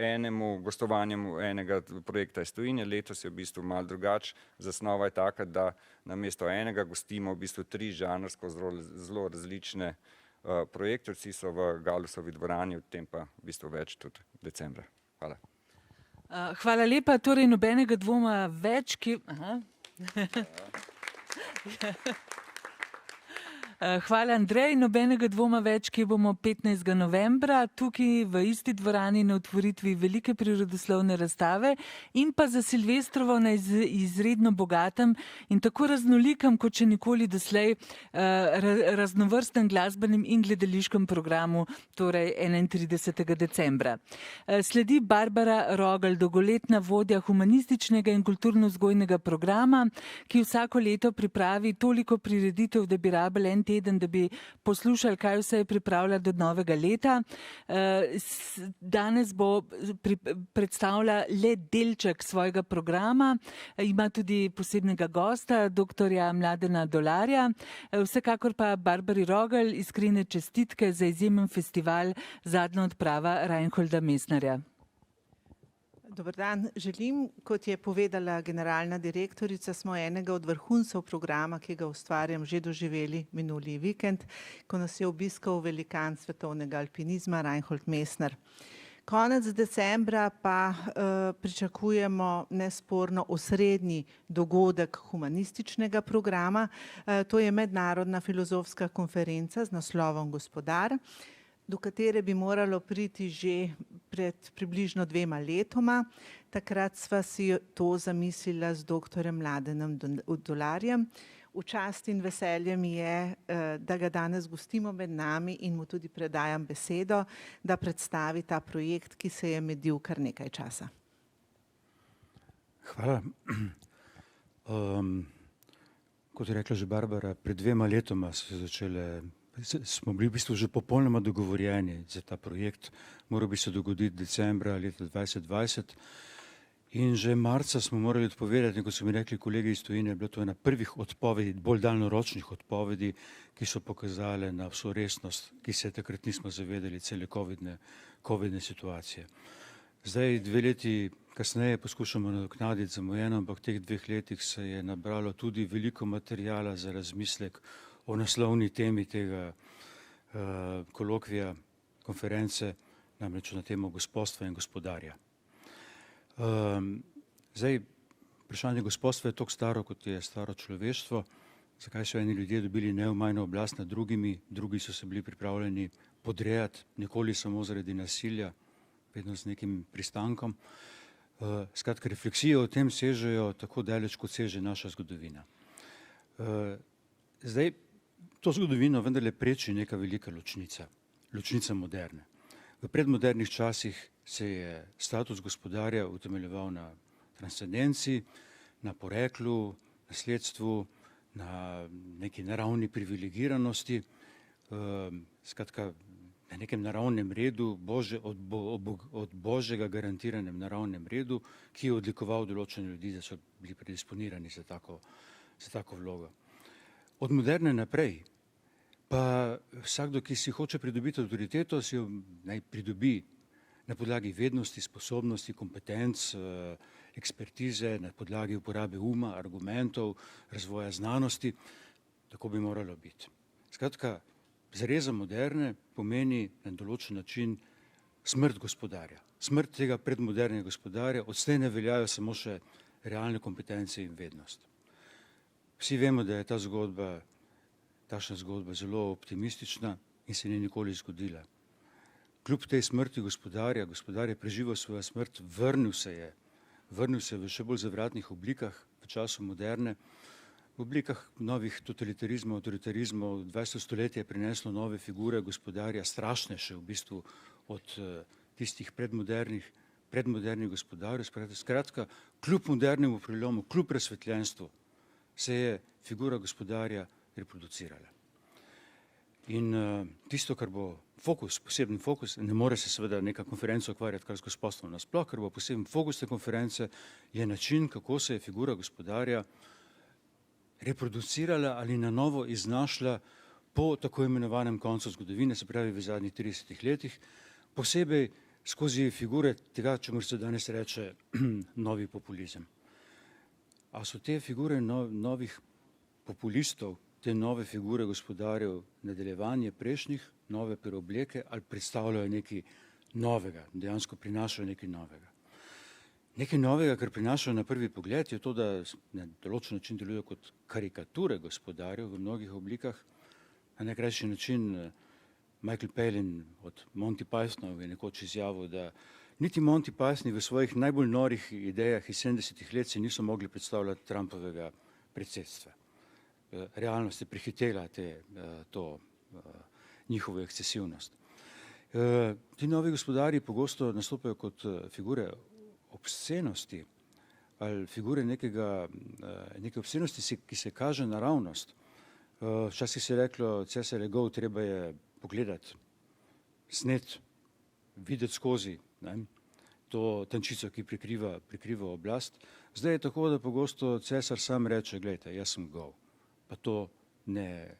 enemu gostovanju enega projekta iz tujine. Letos je v bistvu malo drugače. Zasnova je taka, da namesto enega gostimo v bistvu 3 žanrsko zelo različne projekte. Vsi so v Galusovi dvorani, o tem pa v bistvu več tudi decembra. Hvala. Hvala lepa, torej nobenega dvoma več, Hvala, Andrej. Nobenega dvoma več, ki bomo 15. novembra tukaj v isti dvorani na otvoritvi velike prirodoslovne razstave in pa za Silvestrovo na izredno bogatem in tako raznolikem, kot še nikoli doslej, raznovrstnem glasbenem in gledališkem programu, torej 31. decembra. Sledi Barbara Rogelj, dolgoletna vodja humanističnega in kulturno-vzgojnega programa, ki vsako leto pripravi toliko prireditev, da bi rabili en teden, da bi poslušali, kaj vse je pripravlja do novega leta. Danes bo predstavlja le delček svojega programa, ima tudi posebnega gosta, doktorja Mladena Dolarja. Vsekakor pa Barbari Rogelj iskrene čestitke za izjemen festival Zadnja odprava Reinholda Messnerja. Dober dan, želim, kot je povedala generalna direktorica, smo enega od vrhuncev programa, ki ga ustvarjam, že doživeli minuli vikend, ko nas je obiskal velikan svetovnega alpinizma Reinhold Messner. Konec decembra pa pričakujemo nesporno osrednji dogodek humanističnega programa, to je mednarodna filozofska konferenca z naslovom Gospodar, do katere bi moralo priti že pred približno 2 letoma. Takrat sva si to zamislila z doktorjem Mladenom Dolarjem. V čast in veselje mi je, da ga danes gostimo med nami in mu tudi predajam besedo, da predstavi ta projekt, ki se je medil kar nekaj časa. Hvala. Kot je rekla že Barbara, pred 2 letoma smo bili v bistvu že popolnoma dogovorjeni za ta projekt. Moral bi se dogoditi decembra leta 2020 in že marca smo morali odpovedati, in kot so mi rekli kolegi iz tujine, je bilo to ena prvih odpovedi, bolj daljnoročnih odpovedi, ki so pokazale na vso resnost, ki se takrat nismo zavedali cele covidne situacije. Zdaj 2 leti kasneje poskušamo nadoknaditi zamujeno, ampak v teh 2 letih se je nabralo tudi veliko materijala za razmislek o naslovni temi tega kolokvija, konference, namreč na temo gospodstva in gospodarja. Zdaj, vprašanje gospodstva je toliko staro, kot je staro človeštvo. Zakaj so eni ljudje dobili neomajno oblast nad drugimi, drugi so se bili pripravljeni podrejati, nikoli samo zaradi nasilja, vedno z nekim pristankom. Skratka, refleksije o tem sežejo tako daleč, kot seže naša zgodovina. Zdaj, to zgodovino vendarle preči neka velika ločnica moderne. V predmodernih časih se je status gospodarja utemeljeval na transcendenci, na poreklu, nasledstvu, na neki naravni privilegiranosti, skratka na nekem naravnem redu, od Božjega garantiranem naravnem redu, ki je odlikoval določene ljudi, da so bili predisponirani za tako vlogo. Od moderne naprej pa vsakdo, ki si hoče pridobiti avtoriteto, si jo naj pridobi na podlagi vednosti, sposobnosti, kompetenc, ekspertize, na podlagi uporabe uma, argumentov, razvoja znanosti. Tako bi moralo biti. Skratka, zareza moderne pomeni na določen način smrt gospodarja. Smrt tega predmodernega gospodarja, odslej ne veljajo samo še realne kompetence in vednost. Vsi vemo, da je takšna zgodba zelo optimistična in se ni nikoli zgodila. Kljub tej smrti gospodar je preživel svojo smrt, vrnil se je v še bolj zavratnih oblikah v času moderne, v oblikah novih totalitarizmov, autoritarizmov. 20. stoletje je prineslo nove figure gospodarja, strašnejše v bistvu od tistih predmodernih gospodarjev. Skratka, kljub modernemu prelomu, kljub razsvetljenstvu se je figura gospodarja reproducirala. In tisto, kar bo poseben fokus, ne more se seveda neka konferenca ukvarjati kar z gospodstvom nasploh, kar bo poseben fokus te konference, je način, kako se je figura gospodarja reproducirala ali na novo iznašla po tako imenovanem koncu zgodovine, se pravi v zadnjih 30 letih, posebej skozi figure tega, čemur se danes reče novi populizem. A so te figure novih populistov, te nove figure gospodarjev nadaljevanje prejšnjih, nove preobleke ali predstavljajo nekaj novega, dejansko prinašajo nekaj novega. Nekaj novega, kar prinašajo na prvi pogled, je to, da na določen način delujejo kot karikature gospodarjev v mnogih oblikah. Na najkrajši način Michael Palin od Monty Pythonov je nekoč izjavil, da niti Monty Pythoni v svojih najbolj norih idejah iz 70. let se niso mogli predstavljati Trumpovega predsedstva. Realnost je prehitela to njihovo ekscesivnost. Ti novi gospodarji pogosto nastopajo kot figure obscenosti ali figure neke obscenosti, ki se kaže naravnost. Včasih se je reklo, cesar je gol, treba je pogledati, snet, videti skozi to tančico, ki prikriva oblast. Zdaj je tako, da pogosto cesar sam reče, gledajte, jaz sem gol. Pa to ne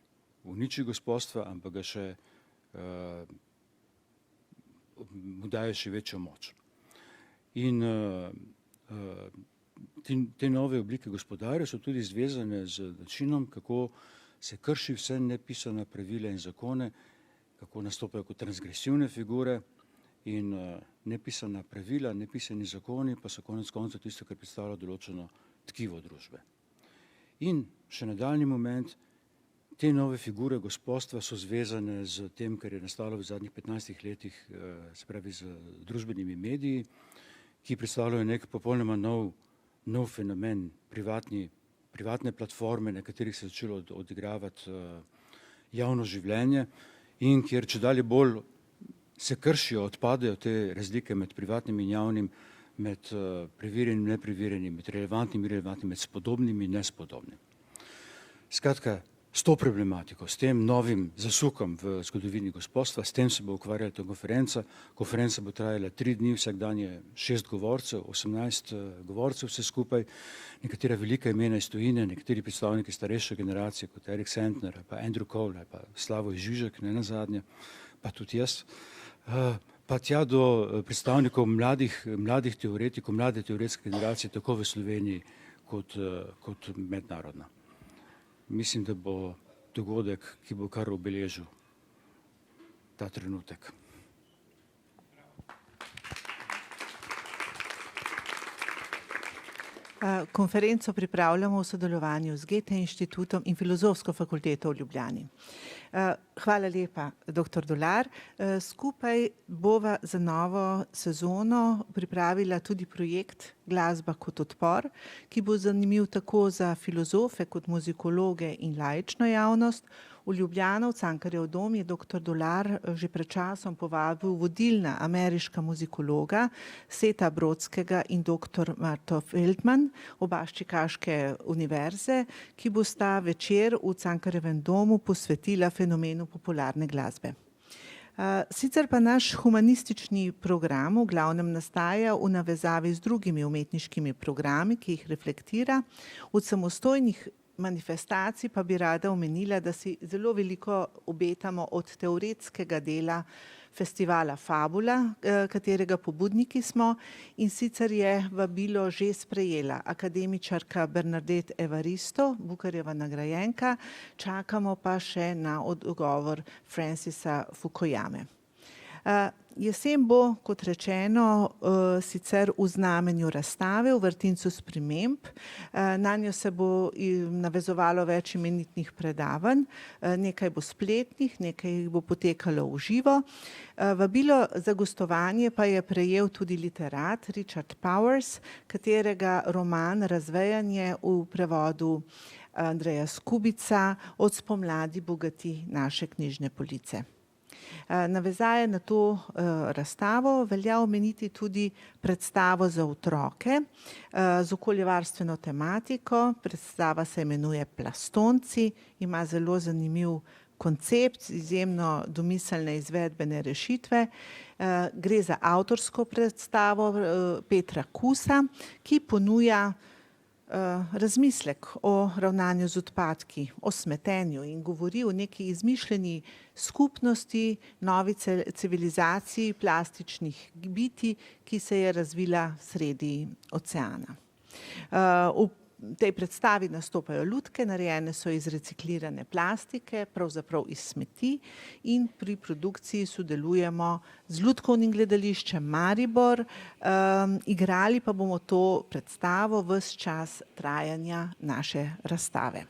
uniči gospodstva, ampak ga še mu daje še večjo moč. In te nove oblike gospodarja so tudi zvezane z načinom, kako se krši vse nepisana pravila in zakone, kako nastopajo kot transgresivne figure in nepisana pravila, nepisani zakoni pa so konec koncev tisto, kar predstavlja določeno tkivo družbe. In še nadaljni moment, te nove figure gospodstva so zvezane z tem, kar je nastalo v zadnjih 15 letih, se pravi z družbenimi mediji, ki predstavljajo nek popolnoma nov fenomen, privatne platforme, na katerih se je začelo odigravati javno življenje in kjer čedalje bolj se kršijo, odpadajo te razlike med privatnim in javnim, med preverjenim in nepreverjenim, med relevantnim in irelevantnim, med spodobnim in nespodobnim. Skratka, s to problematiko, s tem novim zasukom v zgodovini gospodstva, s tem se bo ukvarjala ta konferenca. Konferenca bo trajala 3 dni, vsak dan je 6 govorcev, 18 govorcev vse skupaj, nekatera velika imena iz tujine, nekateri predstavniki starejše generacije, kot Erik Sentner, pa Andrew Cole, pa Slavoj Žižek, ne nazadnje, pa tudi jaz, pa tja do predstavnikov mladih teoretikov, mlade teoretske generacije, tako v Sloveniji kot mednarodno. Mislim, da bo dogodek, ki bo kar obeležil ta trenutek. Konferenco pripravljamo v sodelovanju z Goethe inštitutom in Filozofsko fakulteto v Ljubljani. Hvala lepa, dr. Dolar. Skupaj bova za novo sezono pripravila tudi projekt Glasba kot odpor, ki bo zanimiv tako za filozofe kot muzikologe in laično javnost. V Ljubljano, v Cankarjev dom, je dr. Dolar že pred časom povabil vodilna ameriška muzikologa Seta Brodskega in dr. Marto Feldman, oba s Čikaške univerze, ki bosta večer v Cankarjevem domu posvetila fenomenu popularne glasbe. Sicer pa naš humanistični program v glavnem nastaja v navezavi z drugimi umetniškimi programi, ki jih reflektira. Od samostojnih manifestacij pa bi rada omenila, da si zelo veliko obetamo od teoretskega dela festivala Fabula, katerega pobudniki smo, in sicer je vabilo že sprejela akademičarka Bernadette Evaristo, Bukarjeva nagrajenka, čakamo pa še na odgovor Francisa Fukuyame. Jesen bo, kot rečeno, sicer v znamenju razstave v vrtincu sprememb. Nanjo se bo navezovalo več imenitnih predavanj, nekaj bo spletnih, nekaj bo potekalo v živo. Vabilo za gostovanje pa je prejel tudi literat Richard Powers, katerega roman Razvejanje v prevodu Andreja Skubica od spomladi bogati naše knjižne police. Navezaje na to razstavo velja omeniti tudi predstavo za otroke z okoljevarstveno tematiko. Predstava se imenuje Plastonci, ima zelo zanimiv koncept, izjemno domiselne izvedbene rešitve. Gre za avtorsko predstavo Petra Kusa, ki ponuja razmislek o ravnanju z odpadki, o smetenju in govori o neki izmišljeni skupnosti, novi civilizaciji plastičnih bitij, ki se je razvila sredi oceana. V tej predstavi nastopajo lutke, narejene so iz reciklirane plastike, pravzaprav iz smeti, in pri produkciji sodelujemo z Lutkovnim gledališčem Maribor. Igrali pa bomo to predstavo ves čas trajanja naše razstave.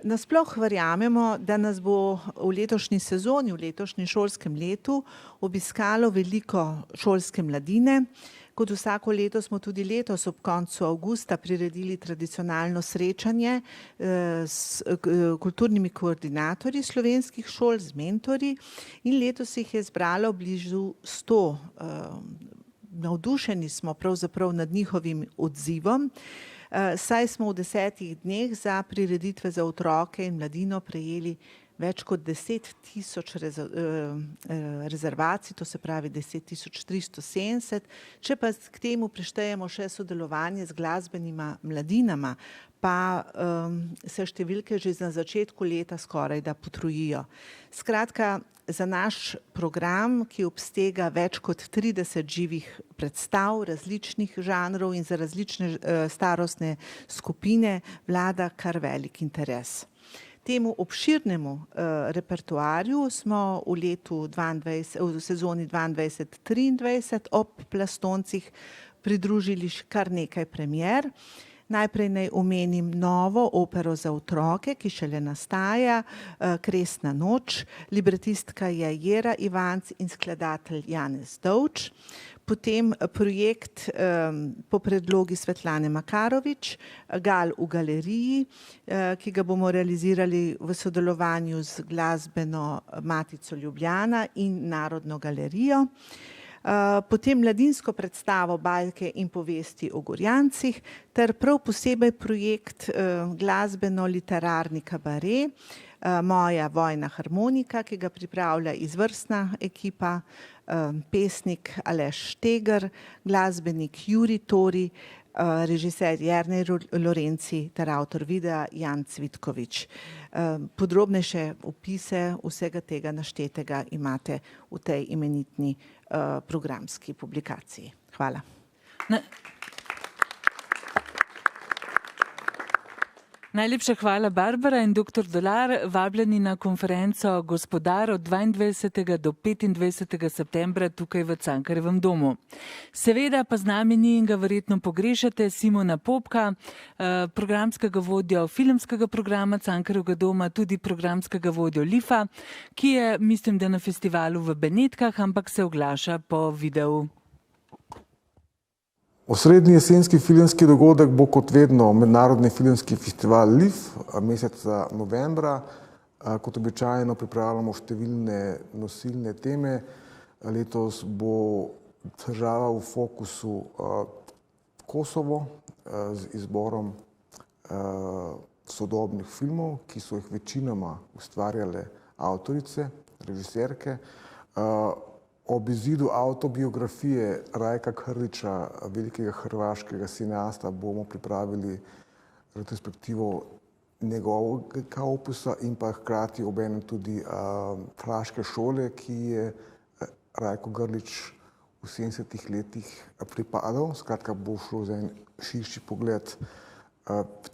Nasploh verjamemo, da nas bo v letošnji sezoni, v letošnjem šolskem letu obiskalo veliko šolske mladine. Kot vsako leto smo tudi letos ob koncu avgusta priredili tradicionalno srečanje s kulturnimi koordinatorji slovenskih šol, z mentorji, in letos jih je zbralo blizu 100. Navdušeni smo pravzaprav nad njihovim odzivom, saj smo v 10 dneh za prireditve za otroke in mladino prejeli več kot 10.000 rezervacij, to se pravi 10.370. Če pa k temu prištejemo še sodelovanje z glasbenima mladinama, pa se številke že na začetku leta skoraj da potrojijo. Skratka, za naš program, ki obsega več kot 30 živih predstav različnih žanrov in za različne starostne skupine, vlada kar velik interes. Temu obširnemu repertoarju smo v sezoni 22-23 ob Plastoncih pridružili kar nekaj premier. Najprej naj omenim novo opero za otroke, ki šele nastaja, Kresna noč. Libretistka je Jera Ivanc in skladatelj Janez Dovč. Potem projekt po predlogi Svetlane Makarovič, Gal v galeriji, ki ga bomo realizirali v sodelovanju z Glasbeno matico Ljubljana in Narodno galerijo. Potem mladinsko predstavo Bajke in povesti o Gorjancih ter prav posebej projekt glasbeno-literarni kabaret Moja vojna harmonika, ki ga pripravlja izvrstna ekipa, pesnik Aleš Štegar, glasbenik Jurij Tori, režiser Jernej Lorenci ter avtor videa Jan Cvitkovič. Podrobnejše opise vsega tega naštetega imate v tej imenitni programski publikaciji. Hvala. Najlepša hvala, Barbara in dr. Dolar, vabljeni na konferenco Gospodar od 22. do 25. septembra tukaj v Cankarjevem domu. Seveda pa z nami ni in ga verjetno pogrešate Simona Popka, programskega vodjo filmskega programa Cankarjevega doma, tudi programskega vodjo Lifa, ki je, mislim, da na festivalu v Benetkah, ampak se oglaša po videu. Osrednji jesenski filmski dogodek bo kot vedno Mednarodni filmski festival LIF meseca novembra. Kot običajno pripravljamo številne nosilne teme. Letos bo država v fokusu Kosovo z izborom sodobnih filmov, ki so jih večinoma ustvarjale avtorice, režiserke. Ob izidu avtobiografije Rajka Krliča, velikega hrvaškega cineasta, bomo pripravili retrospektivo njegovega opusa in pa hkrati obenem tudi Praške šole, ki je Rajko Grlić v 70-ih letih pripadal. Skratka, bo šlo za en širši pogled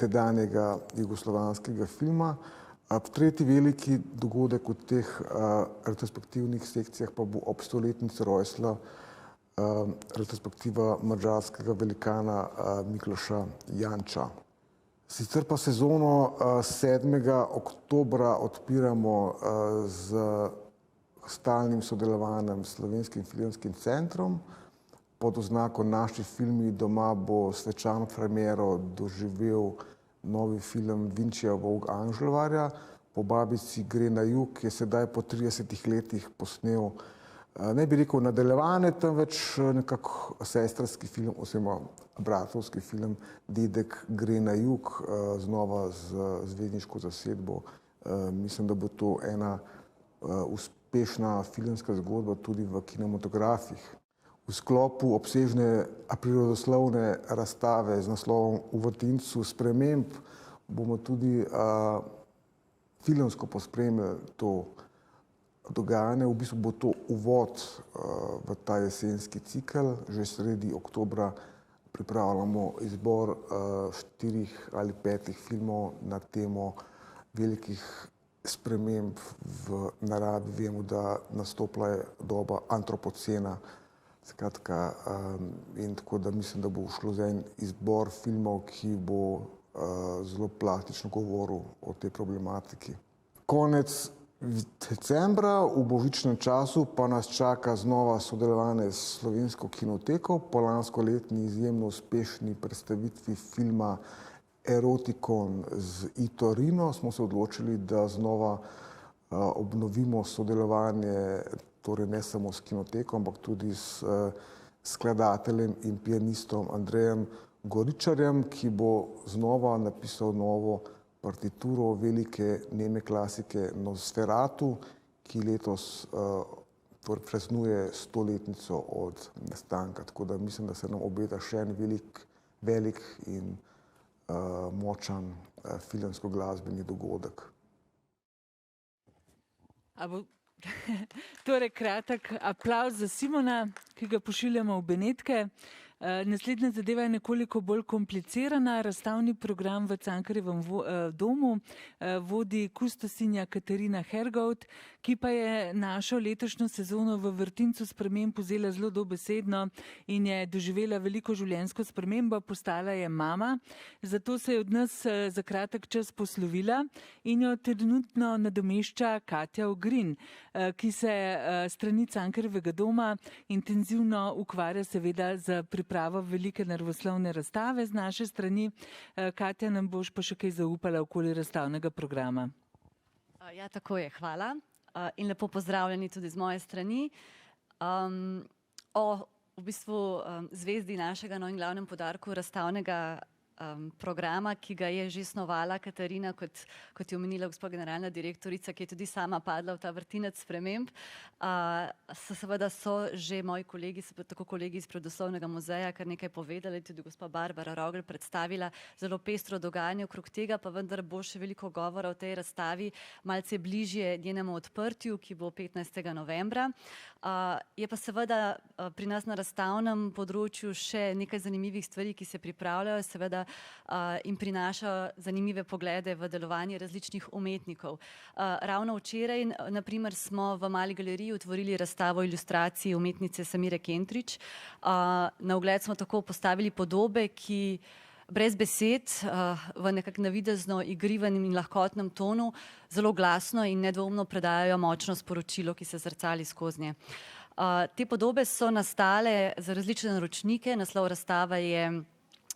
tedanjega jugoslovanskega filma. Tretji veliki dogodek v teh retrospektivnih sekcijah pa bo ob 100-letnici rojstva retrospektiva madžarskega velikana Mikloša Janča. Sicer pa sezono 7. oktobra odpiramo z stalnim sodelovanjem s Slovenskim filmskim centrom. Pod oznako Naši filmi doma bo svečano premiero doživel novi film Vinčija Volk Anželvarja. Po babici gre na jug, je sedaj po 30 letih posnel, ne bi rekel nadaljevanje, temveč nekako sestrski film oziroma bratovski film Dedek gre na jug, znova z zvezdniško zasedbo. Mislim, da bo to ena uspešna filmska zgodba tudi v kinematografih. V sklopu obsežne prirodoslovne razstave z naslovom V vrtincu sprememb bomo tudi filmsko pospremili to dogajanje. V bistvu bo to uvod v ta jesenski cikel. Že sredi oktobra pripravljamo izbor 4 ali 5 filmov na temo velikih sprememb v naravi. Vemo, da nastopila je doba antropocena. Skratka, in tako da mislim, da bo šlo za en izbor filmov, ki bo zelo plastično govoril o tej problematiki. Konec decembra, v božičnem času, pa nas čaka znova sodelovanje s Slovensko kinoteko. Po lanskoletni izjemno uspešni predstavitvi filma Erotikon z Torino smo se odločili, da znova obnovimo sodelovanje, torej ne samo s kinoteko, ampak tudi s skladateljem in pianistom Andrejem Goričarjem, ki bo znova napisal novo partituro velike njene klasike Nosferatu, ki letos praznuje 100-letnico od nastanka. Tako da mislim, da se nam obeta še en velik in močan filmsko-glasbeni dogodek. Torej, kratek aplavz za Simona, ki ga pošiljamo v Benetke. Naslednja zadeva je nekoliko bolj komplicirana. Razstavni program v Cankarjevem domu vodi kustosinja Katarina Hergovt, ki pa je našo letošnjo sezono v vrtincu sprememb vzela zelo dobesedno in je doživela veliko življenjsko spremembo, postala je mama. Zato se je od nas za kratek čas poslovila in jo trenutno nadomešča Katja Ogrin, ki se strani Cankarjevega doma intenzivno ukvarja seveda z pripravo velike naravoslovne razstave z naše strani. Katja, nam boš pa še kaj zaupala okoli razstavnega programa. Ja, tako je, hvala. In lepo pozdravljeni tudi z moje strani. O v bistvu zvezdi našega in glavnem poudarku razstavnega programa, ki ga je že snovala Katarina, kot je omenila gospod generalna direktorica, ki je tudi sama padla v ta vrtinec sprememb. Seveda so že moji kolegi, tako kolegi iz Prirodoslovnega muzeja, kar nekaj povedali, tudi gospa Barbara Rogl predstavila zelo pestro dogajanje okrog tega, pa vendar bo še veliko govora o tej razstavi malce bližje njenemu odprtju, ki bo 15. novembra. Je pa seveda pri nas na razstavnem področju še nekaj zanimivih stvari, ki se pripravljajo, seveda in prinaša zanimive poglede v delovanje različnih umetnikov. Ravno včeraj, naprimer, smo v Mali galeriji otvorili razstavo ilustracij umetnice Samire Kentrić. Na ogled smo tako postavili podobe, ki brez besed, v nekako navidezno igrivem in lahkotnem tonu, zelo glasno in nedvoumno predajajo močno sporočilo, ki se zrcali skoznje. Te podobe so nastale za različne naročnike, naslov razstave je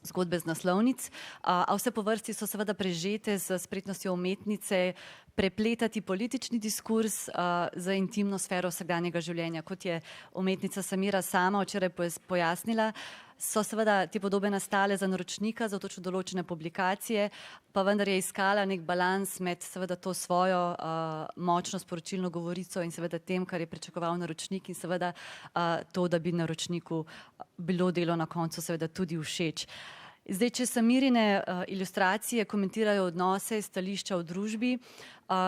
Zgodbe z naslovnic, a vse po vrsti so seveda prežete z spretnostjo umetnice prepletati politični diskurs z intimno sfero vsakdanjega življenja. Kot je umetnica Samira sama včeraj pojasnila, so seveda te podobe nastale za naročnika, za točno določene publikacije, pa vendar je iskala nek balans med seveda to svojo močno sporočilno govorico in seveda tem, kar je pričakoval naročnik in seveda to, da bi naročniku bilo delo na koncu seveda tudi všeč. Zdaj, če Samirine ilustracije komentirajo odnose, stališča v družbi,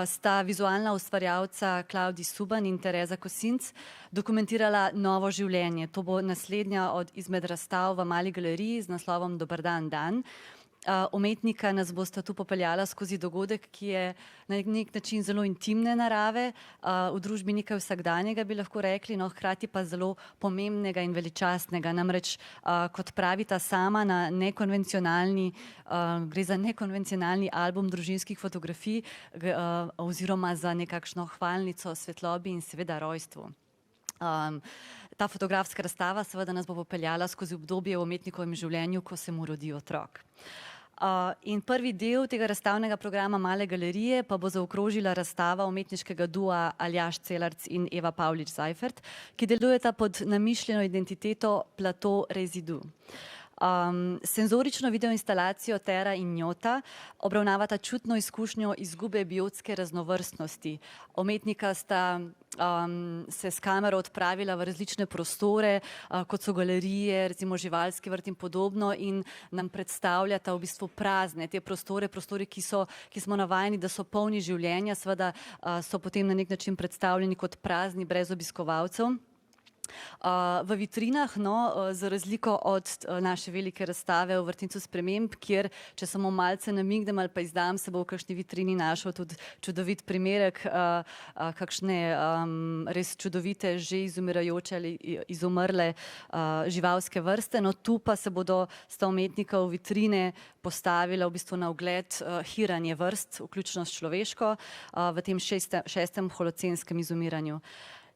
sta vizualna ustvarjalca Klavdij Suban in Tereza Kosinc dokumentirala novo življenje. To bo naslednja izmed razstav v Mali galeriji z naslovom Dober dan, dan. Umetnika nas bosta tu popeljala skozi dogodek, ki je na nek način zelo intimne narave, v družbi nekaj vsakdanjega bi lahko rekli, no hkrati pa zelo pomembnega in veličastnega. Namreč, kot pravita sama, na nekonvencionalni, gre za nekonvencionalni album družinskih fotografij oziroma za nekakšno hvalnico svetlobi in seveda rojstvu. Ta fotografska razstava seveda nas bo popeljala skozi obdobje v umetnikovem življenju, ko se mu rodi otrok. In prvi del tega razstavnega programa Male galerije pa bo zaokrožila razstava umetniškega dua Aljaž Celarc in Eva Pavlič-Zajfert, ki delujeta pod namišljeno identiteto Plateau Rezidu. Senzorično videoinstalacijo Tera in Njota obravnavata čutno izkušnjo izgube biotske raznovrstnosti. Umetnika sta se s kamero odpravila v različne prostore, kot so galerije, recimo živalski vrt in podobno, in nam predstavljata v bistvu prazne te prostore, ki smo navajeni, da so polni življenja, seveda so potem na nek način predstavljeni kot prazni brez obiskovalcev. V vitrinah, za razliko od naše velike razstave v Vrtincu sprememb, kjer, če samo malce namignem ali pa izdam, se bo v kakšni vitrini našel tudi čudovit primerek kakšne res čudovite, že izumirajoče ali izumrle živalske vrste. No, tu pa se bodo sta umetnika v vitrine postavila v bistvu na ogled hiranje vrst, vključno s človeško, v tem šestem holocenskem izumiranju.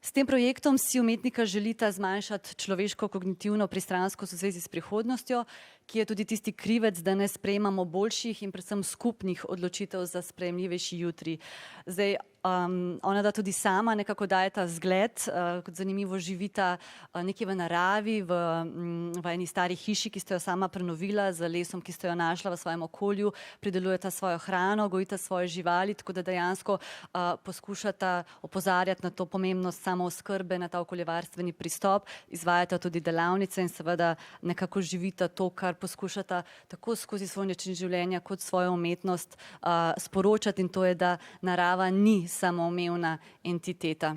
S tem projektom si umetnika želita zmanjšati človeško kognitivno pristranskost v zvezi s prihodnostjo, ki je tudi tisti krivec, da ne sprejemamo boljših in predvsem skupnih odločitev za sprejemljivejši jutri. Zdaj, ona da tudi sama nekako daje ta zgled, kot zanimivo živita nekje v naravi, v eni stari hiši, ki ste jo sama prenovila, z lesom, ki ste jo našla v svojem okolju, pridelujeta svojo hrano, gojita svoje živali, tako da dejansko poskušata opozarjati na to pomembnost samooskrbe, na ta okoljevarstveni pristop, izvajata tudi delavnice in seveda nekako živita to, kar poskušata tako skozi svoj način življenja kot svojo umetnost sporočati, in to je, da narava ni samoumevna entiteta.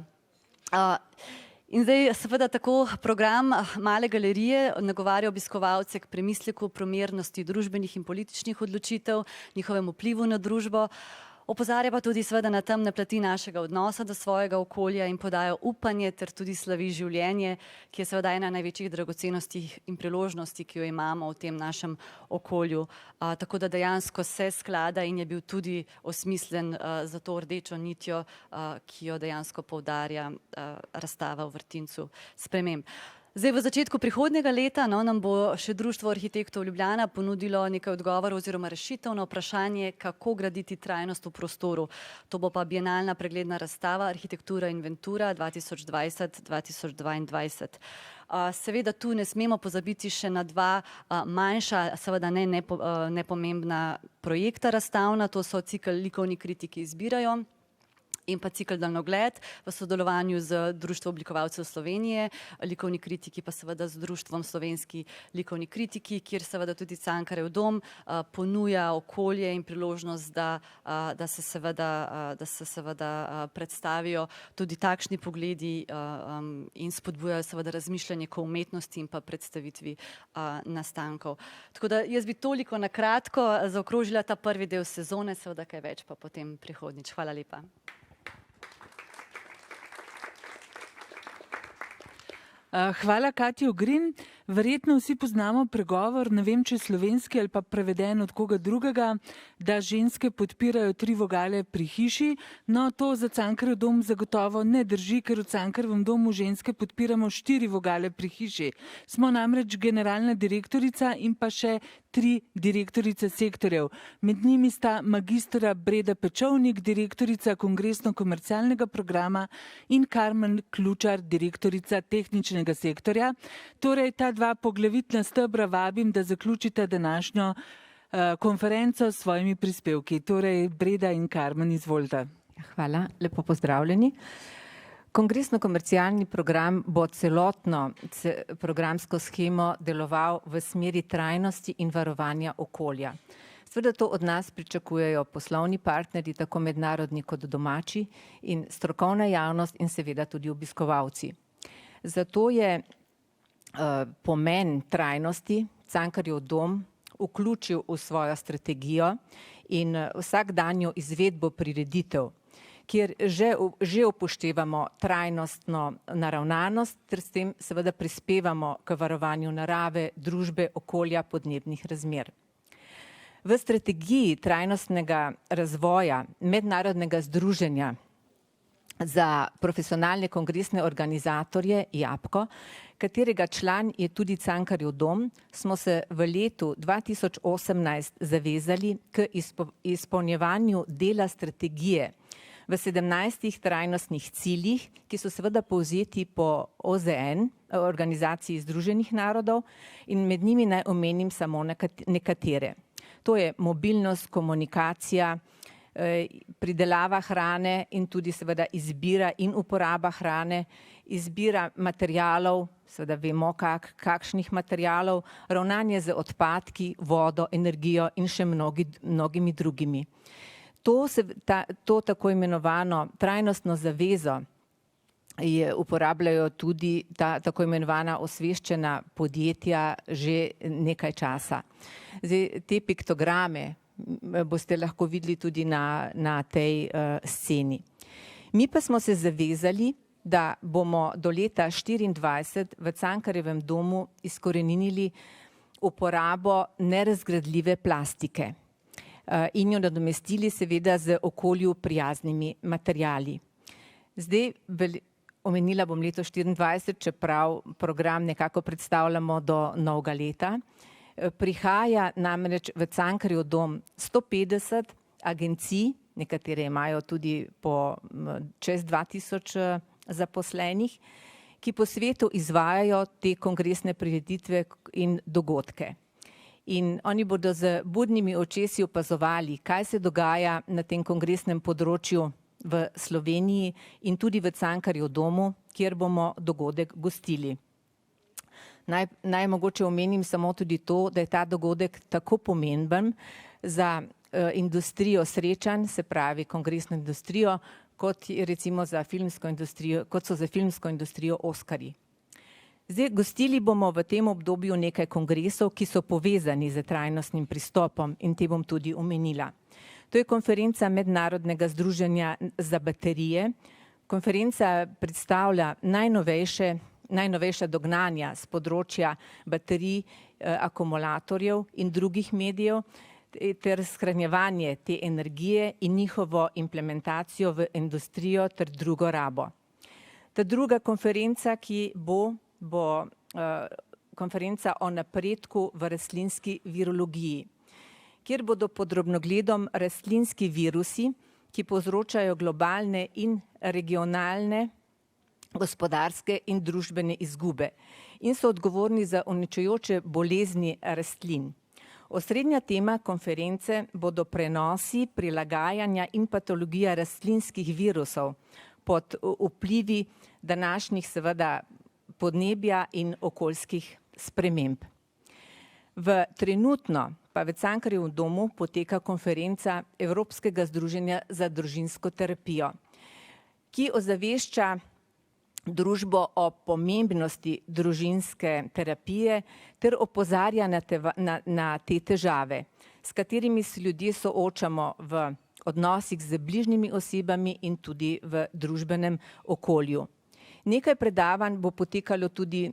In zdaj seveda tako program Male galerije nagovarja obiskovalce k premisleku o primernosti družbenih in političnih odločitev, njihovem vplivu na družbo, opozarja pa tudi seveda na temne plati našega odnosa do svojega okolja in podaja upanje ter tudi slavi življenje, ki je seveda ena največjih dragocenosti in priložnosti, ki jo imamo v tem našem okolju. Tako da dejansko se sklada in je bil tudi osmislen za to rdečo nitjo, ki jo dejansko poudarja razstava v Vrtincu sprememb. Zdaj, v začetku prihodnjega leta nam bo še Društvo arhitektov Ljubljana ponudilo nekaj odgovorov oziroma rešitev na vprašanje, kako graditi trajnost v prostoru. To bo pa bienalna pregledna razstava Arhitektura Inventura 2020-2022. Seveda tu ne smemo pozabiti še na dva manjša, seveda nepomembna projekta razstavna, to so cikel Likovni kritiki izbirajo in pa cikel Daljnogled v sodelovanju z Društvom oblikovalcev Slovenije, likovni kritiki pa seveda z Društvom Slovenski likovni kritiki, kjer seveda tudi Cankarjev dom ponuja okolje in priložnost, da se seveda predstavijo tudi takšni pogledi in spodbujajo seveda razmišljanje o umetnosti in pa predstavitvi nastankov. Tako da jaz bi toliko na kratko zaokrožila ta prvi del sezone, seveda kaj več pa potem prihodnjič. Hvala lepa. Hvala, Katja Ogrin. Verjetno vsi poznamo pregovor, ne vem, če je slovenski ali pa preveden od koga drugega, da ženske podpirajo 3 vogale pri hiši. No, to za Cankarjev dom zagotovo ne drži, ker v Cankarjevem domu ženske podpiramo 4 vogale pri hiši. Smo namreč generalna direktorica in pa še 3 direktorice sektorjev. Med njimi sta magistra Breda Pečovnik, direktorica kongresno-komercialnega programa in Karmen Klučar, direktorica tehničnega sektorja. Torej, ta 2 poglavitna stebra vabim, da zaključite današnjo konferenco s svojimi prispevki. Torej, Breda in Karmen, izvolite. Hvala, lepo pozdravljeni. Kongresno-komercialni program bo celotno programsko shemo deloval v smeri trajnosti in varovanja okolja. Seveda to od nas pričakujejo poslovni partnerji, tako mednarodni kot domači, in strokovna javnost in seveda tudi obiskovalci. Zato je pomen trajnosti Cankarjev dom vključil v svojo strategijo in vsakdanjo izvedbo prireditev, kjer že upoštevamo trajnostno naravnanost, ter s tem seveda prispevamo k varovanju narave, družbe, okolja, podnebnih razmer. V strategiji trajnostnega razvoja Mednarodnega združenja za profesionalne kongresne organizatorje JAPKO, katerega član je tudi Cankarjev dom, smo se v letu 2018 zavezali k izpolnjevanju dela strategije v 17 trajnostnih ciljih, ki so seveda povzeti po OZN, Organizaciji Združenih narodov, in med njimi naj omenim samo nekatere. To je mobilnost, komunikacija, pridelava hrane in tudi seveda izbira in uporaba hrane, izbira materialov, seveda vemo kakšnih materialov, ravnanje z odpadki, vodo, energijo in še mnogimi drugimi. To tako imenovano trajnostno zavezo uporabljajo tudi ta tako imenovana osveščena podjetja že nekaj časa. Zdaj, te piktograme boste lahko videli tudi na tej sceni. Mi pa smo se zavezali, da bomo do leta 2024 v Cankarjevem domu izkoreninili uporabo nerazgradljive plastike in jo nadomestili seveda z okolju prijaznimi materiali. Zdaj, omenila bom leto 2024, čeprav program nekako predstavljamo do novega leta. Prihaja namreč v Cankarjev dom 150 agencij, nekatere imajo tudi po čez 2000 zaposlenih, ki po svetu izvajajo te kongresne prireditve in dogodke. In oni bodo z budnimi očesi opazovali, kaj se dogaja na tem kongresnem področju v Sloveniji in tudi v Cankarjev domu, kjer bomo dogodek gostili. Naj mogoče omenim samo tudi to, da je ta dogodek tako pomemben za industrijo srečanj, se pravi kongresno industrijo, kot recimo za filmsko industrijo, kot so za filmsko industrijo Oskarji. Zdaj, gostili bomo v tem obdobju nekaj kongresov, ki so povezani z trajnostnim pristopom, in te bom tudi omenila. To je konferenca Mednarodnega združenja za baterije. Konferenca predstavlja najnovejša dognanja z področja baterij, akumulatorjev in drugih medijev ter shranjevanje te energije in njihovo implementacijo v industrijo ter drugo rabo. Ta druga konferenca, ki bo konferenca o napredku v rastlinski virologiji, kjer bodo pod drobnogledom rastlinski virusi, ki povzročajo globalne in regionalne gospodarske in družbene izgube in so odgovorni za uničujoče bolezni rastlin. Osrednja tema konference bodo prenosi, prilagajanja in patologija rastlinskih virusov pod vplivi današnjih seveda podnebja in okoljskih sprememb. Trenutno pa v Cankarjevem domu poteka konferenca Evropskega združenja za družinsko terapijo, ki ozavešča družbo o pomembnosti družinske terapije ter opozarja na te težave, s katerimi se ljudje soočamo v odnosih z bližnjimi osebami in tudi v družbenem okolju. Nekaj predavanj bo potekalo tudi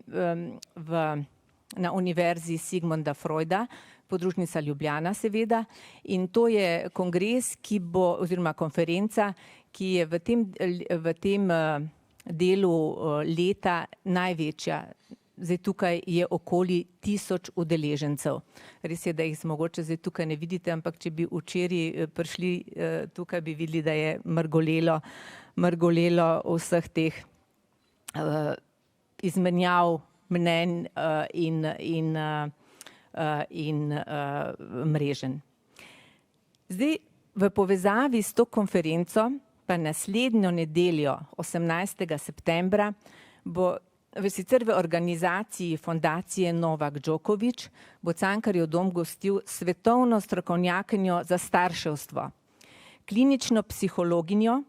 na Univerzi Sigmunda Freuda, podružnica Ljubljana seveda, in to je kongres, oziroma konferenca, ki je v tem delu leta največja. Zdaj tukaj je okoli 1000 udeležencev. Res je, da jih mogoče zdaj tukaj ne vidite, ampak če bi včeraj prišli tukaj, bi videli, da je mrgolelo vseh teh izmenjav mnenj in mreženj. Zdaj v povezavi s to konferenco pa naslednjo nedeljo, 18. septembra, bo sicer v organizaciji Fondacije Novak Djokovic bo Cankarjev dom gostil svetovno strokovnjakinjo za starševstvo, klinično psihologinjo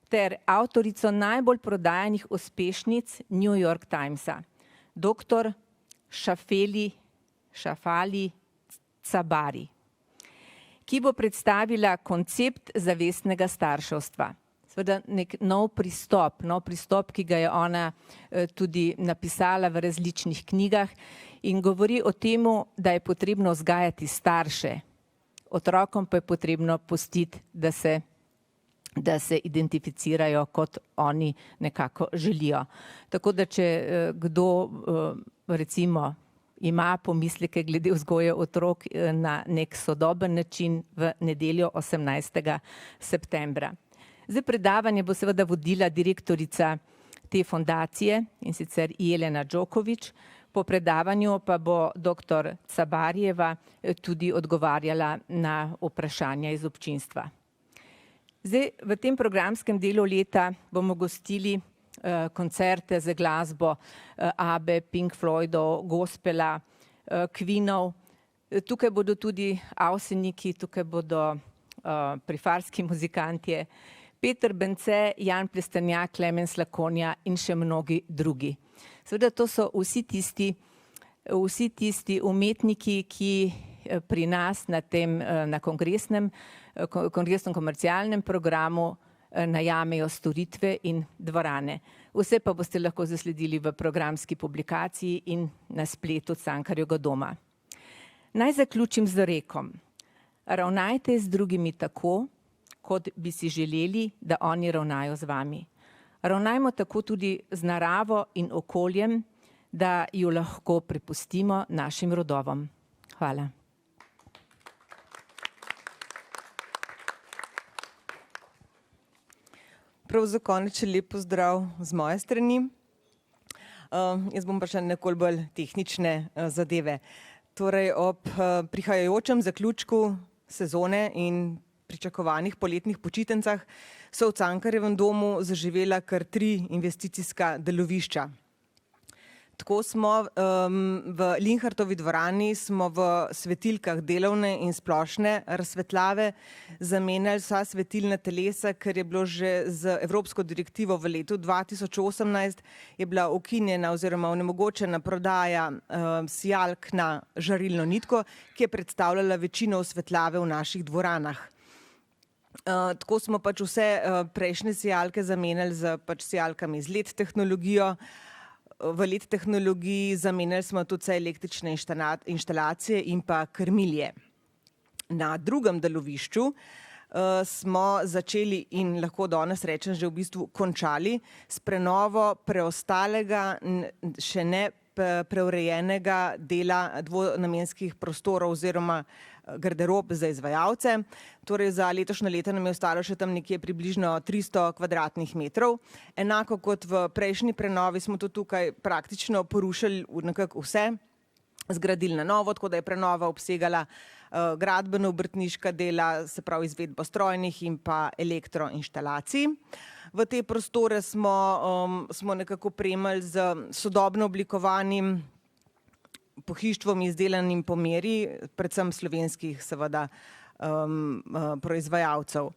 ter avtorico najbolj prodajanih uspešnic New York Timesa, dr. Shafali Tsabari, ki bo predstavila koncept zavestnega starševstva. Seveda nek nov pristop, ki ga je ona tudi napisala v različnih knjigah in govori o temu, da je potrebno vzgajati starše. Otrokom pa je potrebno pustiti, da se identificirajo, kot oni nekako želijo. Tako da če kdo recimo ima pomisleke glede vzgoje otrok na nek sodoben način, v nedeljo 18. septembra. Zdaj predavanje bo seveda vodila direktorica te fondacije, in sicer Jelena Djokovic. Po predavanju pa bo dr. Cabarijeva tudi odgovarjala na vprašanja iz občinstva. Zdaj v tem programskem delu leta bomo gostili koncerte za glasbo Abbe, Pink Floydov, gospela, Queenov. Tukaj bodo tudi Avseniki, tukaj bodo prifarski muzikantje, Peter Bence, Jan Plestenjak, Klemens Lakonja in še mnogi drugi. Seveda to so vsi tisti umetniki, ki pri nas na kongresnem komercialnem programu najamejo storitve in dvorane. Vse pa boste lahko zasledili v programski publikaciji in na spletu Cankarjevega doma. Naj zaključim z rekom. Ravnajte z drugimi tako, kot bi si želeli, da oni ravnajo z vami. Ravnajmo tako tudi z naravo in okoljem, da jo lahko prepustimo našim rodovom. Hvala. Prav za konec še lep pozdrav z moje strani. Jaz bom pa še nekoliko bolj tehnične zadeve. Torej ob prihajajočem zaključku sezone in pričakovanih poletnih počitnicah so v Cankarjevem domu zaživela kar 3 investicijska delovišča. Tako smo v Linhartovi dvorani smo v svetilkah delovne in splošne razsvetljave zamenjali vsa svetilna telesa, ker je bilo že z evropsko direktivo v letu 2018 je bila ukinjena oziroma onemogočena prodaja sijalk na žarilno nitko, ki je predstavljala večino osvetljave v naših dvoranah. Tako smo pač vse prejšnje sijalke zamenjali z sijalkami z LED tehnologijo. V LED tehnologiji zamenjali smo tudi vse električne inštalacije in pa krmilje. Na drugem delovišču smo začeli in lahko danes rečem že v bistvu končali s prenovo preostalega še ne preurejenega dela dvonamenskih prostorov oziroma garderob za izvajalce. Torej za letošnje leto nam je ostalo še tam nekje približno 300 kvadratnih metrov. Enako kot v prejšnji prenovi smo to tukaj praktično porušili nekako vse, zgradili na novo, tako da je prenova obsegala gradbeno-obrtniška dela, se pravi izvedbo strojnih in pa elektroinštalacij. V te prostore smo nekako opremili z sodobno oblikovanim pohištvom izdelanim po meri, predvsem slovenskih seveda proizvajalcev.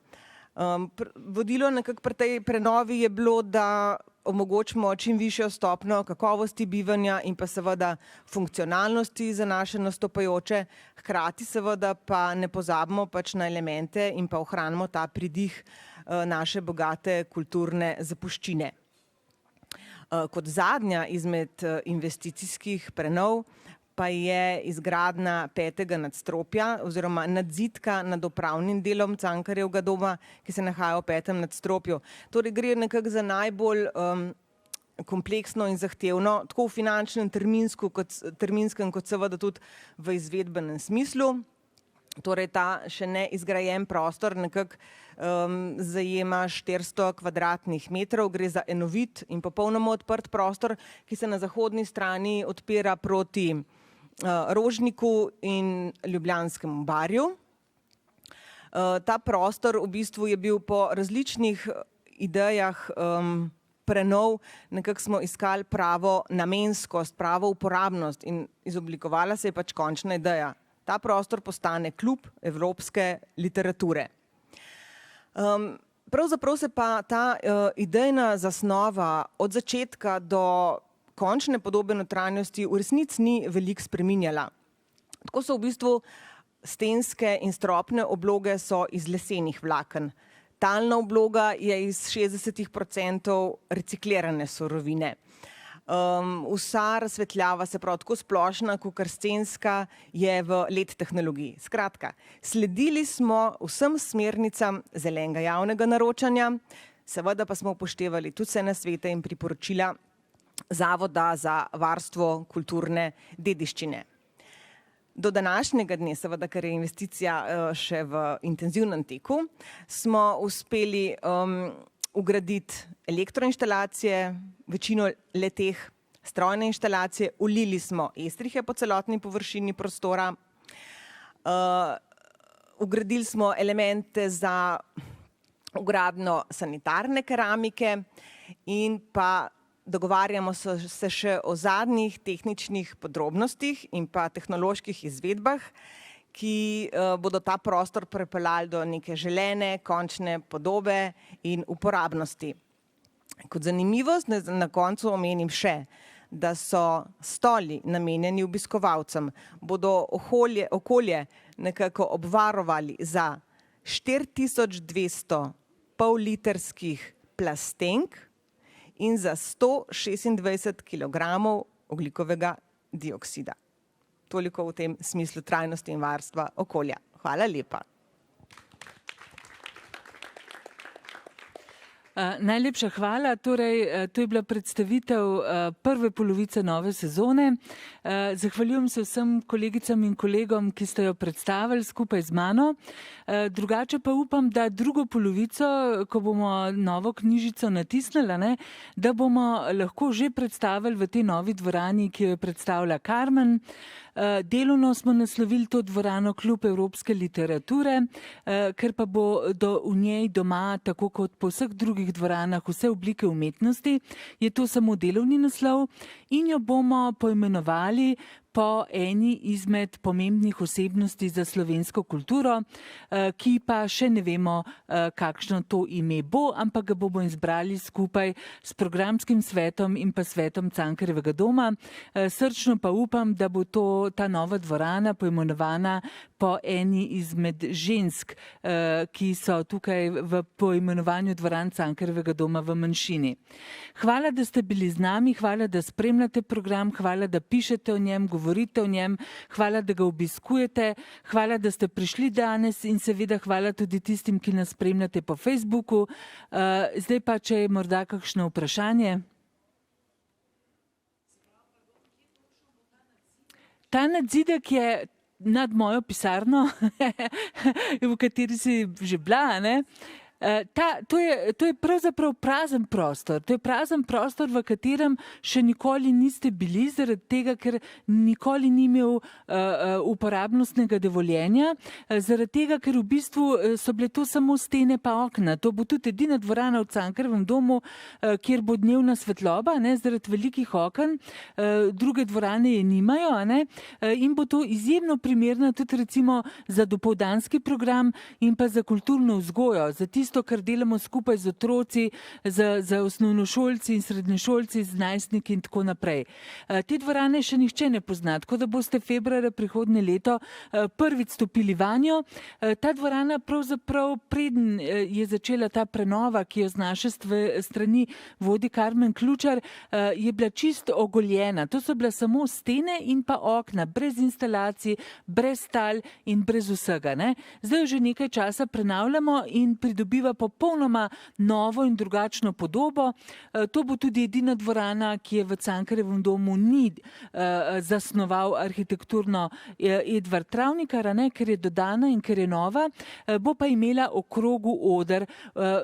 Vodilo nekako pri tej prenovi je bilo, da omogočimo čim višjo stopnjo kakovosti bivanja in pa seveda funkcionalnosti za naše nastopajoče, hkrati seveda pa ne pozabimo pač na elemente in pa ohranimo ta pridih naše bogate kulturne zapuščine. Kot zadnja izmed investicijskih prenov pa je izgradnja 5. nadstropja oziroma nadzidka nad upravnim delom Cankarjevega doma, ki se nahaja v 5. nadstropju. Torej gre nekako za najbolj kompleksno in zahtevno, tako v finančnem, terminskem, kot seveda tudi v izvedbenem smislu. Torej ta še ne izgrajen prostor nekako zajema 400 kvadratnih metrov, gre za enovit in popolnoma odprt prostor, ki se na zahodni strani odpira proti Rožniku in Ljubljanskemu barju. Ta prostor v bistvu je bil po različnih idejah prenov, nekako smo iskali pravo namenskost, pravo uporabnost in izoblikovala se je pač končna ideja. Ta prostor postane klub evropske literature. Pravzaprav se pa ta idejna zasnova od začetka do končne podobe notranjosti v resnici ni veliko spreminjala. Tako so v bistvu stenske in stropne obloge so iz lesenih vlaken. Talna obloga je iz 60% reciklirane surovine. Vsa razsvetljava, se pravi tako splošna, kakor scenska, je v LED tehnologiji. Skratka, sledili smo vsem smernicam zelenega javnega naročanja, seveda pa smo upoštevali tudi vse nasvete in priporočila Zavoda za varstvo kulturne dediščine. Do današnjega dne, seveda, ker je investicija še v intenzivnem teku, smo uspeli ugraditi elektroinštalacije, večino leteh strojne inštalacije, ulili smo estrihe po celotni površini prostora, ugradili smo elemente za vgradnjo sanitarne keramike in pa dogovarjamo se še o zadnjih tehničnih podrobnostih in pa tehnoloških izvedbah, ki bodo ta prostor pripeljali do neke želene, končne podobe in uporabnosti. Kot zanimivost na koncu omenim še, da so stoli namenjeni obiskovalcem, bodo okolje nekako obvarovali za 4200 pollitrskih plastenk in za 126 kilogramov ogljikovega dioksida. Toliko v tem smislu trajnosti in varstva okolja. Hvala lepa. Najlepša hvala. Torej, to je bila predstavitev prve polovice nove sezone. Zahvaljujem se vsem kolegicam in kolegom, ki ste jo predstavili skupaj z mano. Drugače pa upam, da drugo polovico, ko bomo novo knjižico natisnili, da bomo lahko že predstavili v tej novi dvorani, ki jo predstavlja Karmen. Delovno smo naslovili to dvorano Klub evropske literature, ker pa bo v njej doma, tako kot po vseh drugih dvoranah, vse oblike umetnosti, je to samo delovni naslov in jo bomo poimenovali po eni izmed pomembnih osebnosti za slovensko kulturo, ki pa še ne vemo, kakšno to ime bo, ampak ga bomo izbrali skupaj s programskim svetom in pa svetom Cankarjevega doma. Srčno pa upam, da bo ta nova dvorana poimenovana po eni izmed žensk, ki so tukaj v poimenovanju dvoran Cankarjevega doma v manjšini. Hvala, da ste bili z nami, hvala, da spremljate program, hvala, da pišete o njem, govorite o njem, hvala, da ga obiskujete, hvala, da ste prišli danes in seveda hvala tudi tistim, ki nas spremljate po Facebooku. Zdaj pa, če je morda kakšno vprašanje. Ta nadzidek je nad mojo pisarno, v kateri si že bila, ne? To je pravzaprav prazen prostor. To je prazen prostor, v katerem še nikoli niste bili, zaradi tega, ker nikoli ni imel uporabnostnega dovoljenja, zaradi tega, ker v bistvu so bile to samo stene pa okna. To bo tudi edina dvorana v Cankarjevem domu, kjer bo dnevna svetloba, zaradi velikih oken. Druge dvorane je nimajo, in bo to izjemno primerno tudi recimo za dopoldanski program in pa za kulturno vzgojo, za tisto tisto, kar delamo skupaj z otroci, z osnovnošolci in srednješolci, z najstniki in tako naprej. Te dvorane še nihče ne pozna, tako da boste februarja prihodnje leto prvič stopili vanjo. Ta dvorana pravzaprav preden je začela ta prenova, ki jo z naše strani vodi Karmen Ključar, je bila čisto ogoljena. To so bile samo stene in pa okna, brez instalacij, brez tal in brez vsega. Ne? Zdaj jo že nekaj časa prenavljamo in pridobiva popolnoma novo in drugačno podobo. To bo tudi edina dvorana, ki je v Cankarjevem domu ni zasnoval arhitekturno Edvard Travnikar, ne? Ker je dodana in ker je nova. Bo pa imela okrogu oder.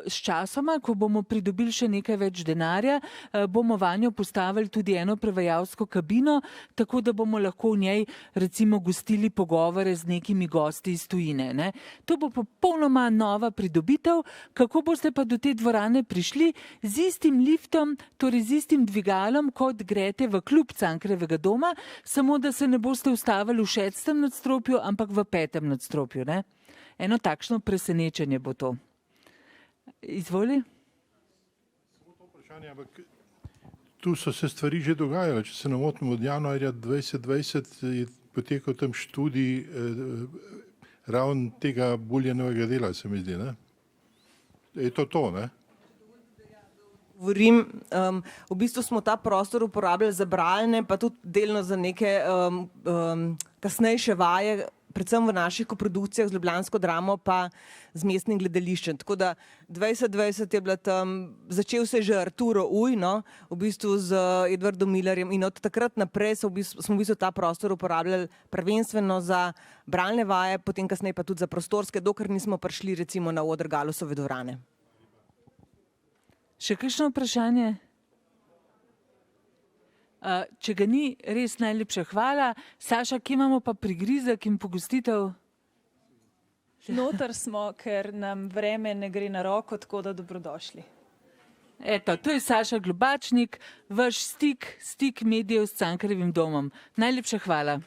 S časoma, ko bomo pridobili še nekaj več denarja, bomo vanjo postavili tudi eno prevajalsko kabino, tako da bomo lahko v njej recimo gostili pogovore z nekimi gosti iz tujine. Ne? To bo popolnoma nova pridobitev. Kako boste pa do te dvorane prišli? Z istim liftom, torej z istim dvigalom, kot greste v klub Cankarjevega doma, samo da se ne boste ustavili v 6. nadstropju, ampak v 5. nadstropju. Ne? Eno takšno presenečenje bo to. Izvoli. Tu so se stvari že dogajale. Če se ne motim, od januarja 2020 je potekal tam študij ravno tega Buljanovega dela, se mi zdi. Ne? Je to, ne? Govorim, v bistvu smo ta prostor uporabljali za bralne, pa tudi delno za neke kasnejše vaje, predvsem v naših koprodukcijah z ljubljansko dramo pa z mestnim gledališčem. Tako da 2020 je bila tam, začel se že Arturo Uj, no, v bistvu z Edvardom Millerjem in od takrat naprej smo v bistvu ta prostor uporabljali prvenstveno za bralne vaje, potem kasneje pa tudi za prostorske, dokler nismo prišli recimo na oder Galusove dvorane. Še kakšno vprašanje? Če ga ni, res najlepša hvala. Saša, kje imamo pa prigrizek in pogostitev? Noter smo, ker nam vreme ne gre na roko, tako da dobrodošli. Eto, to je Saša Globačnik, vaš stik medijev s Cankarjevim domom. Najlepša hvala.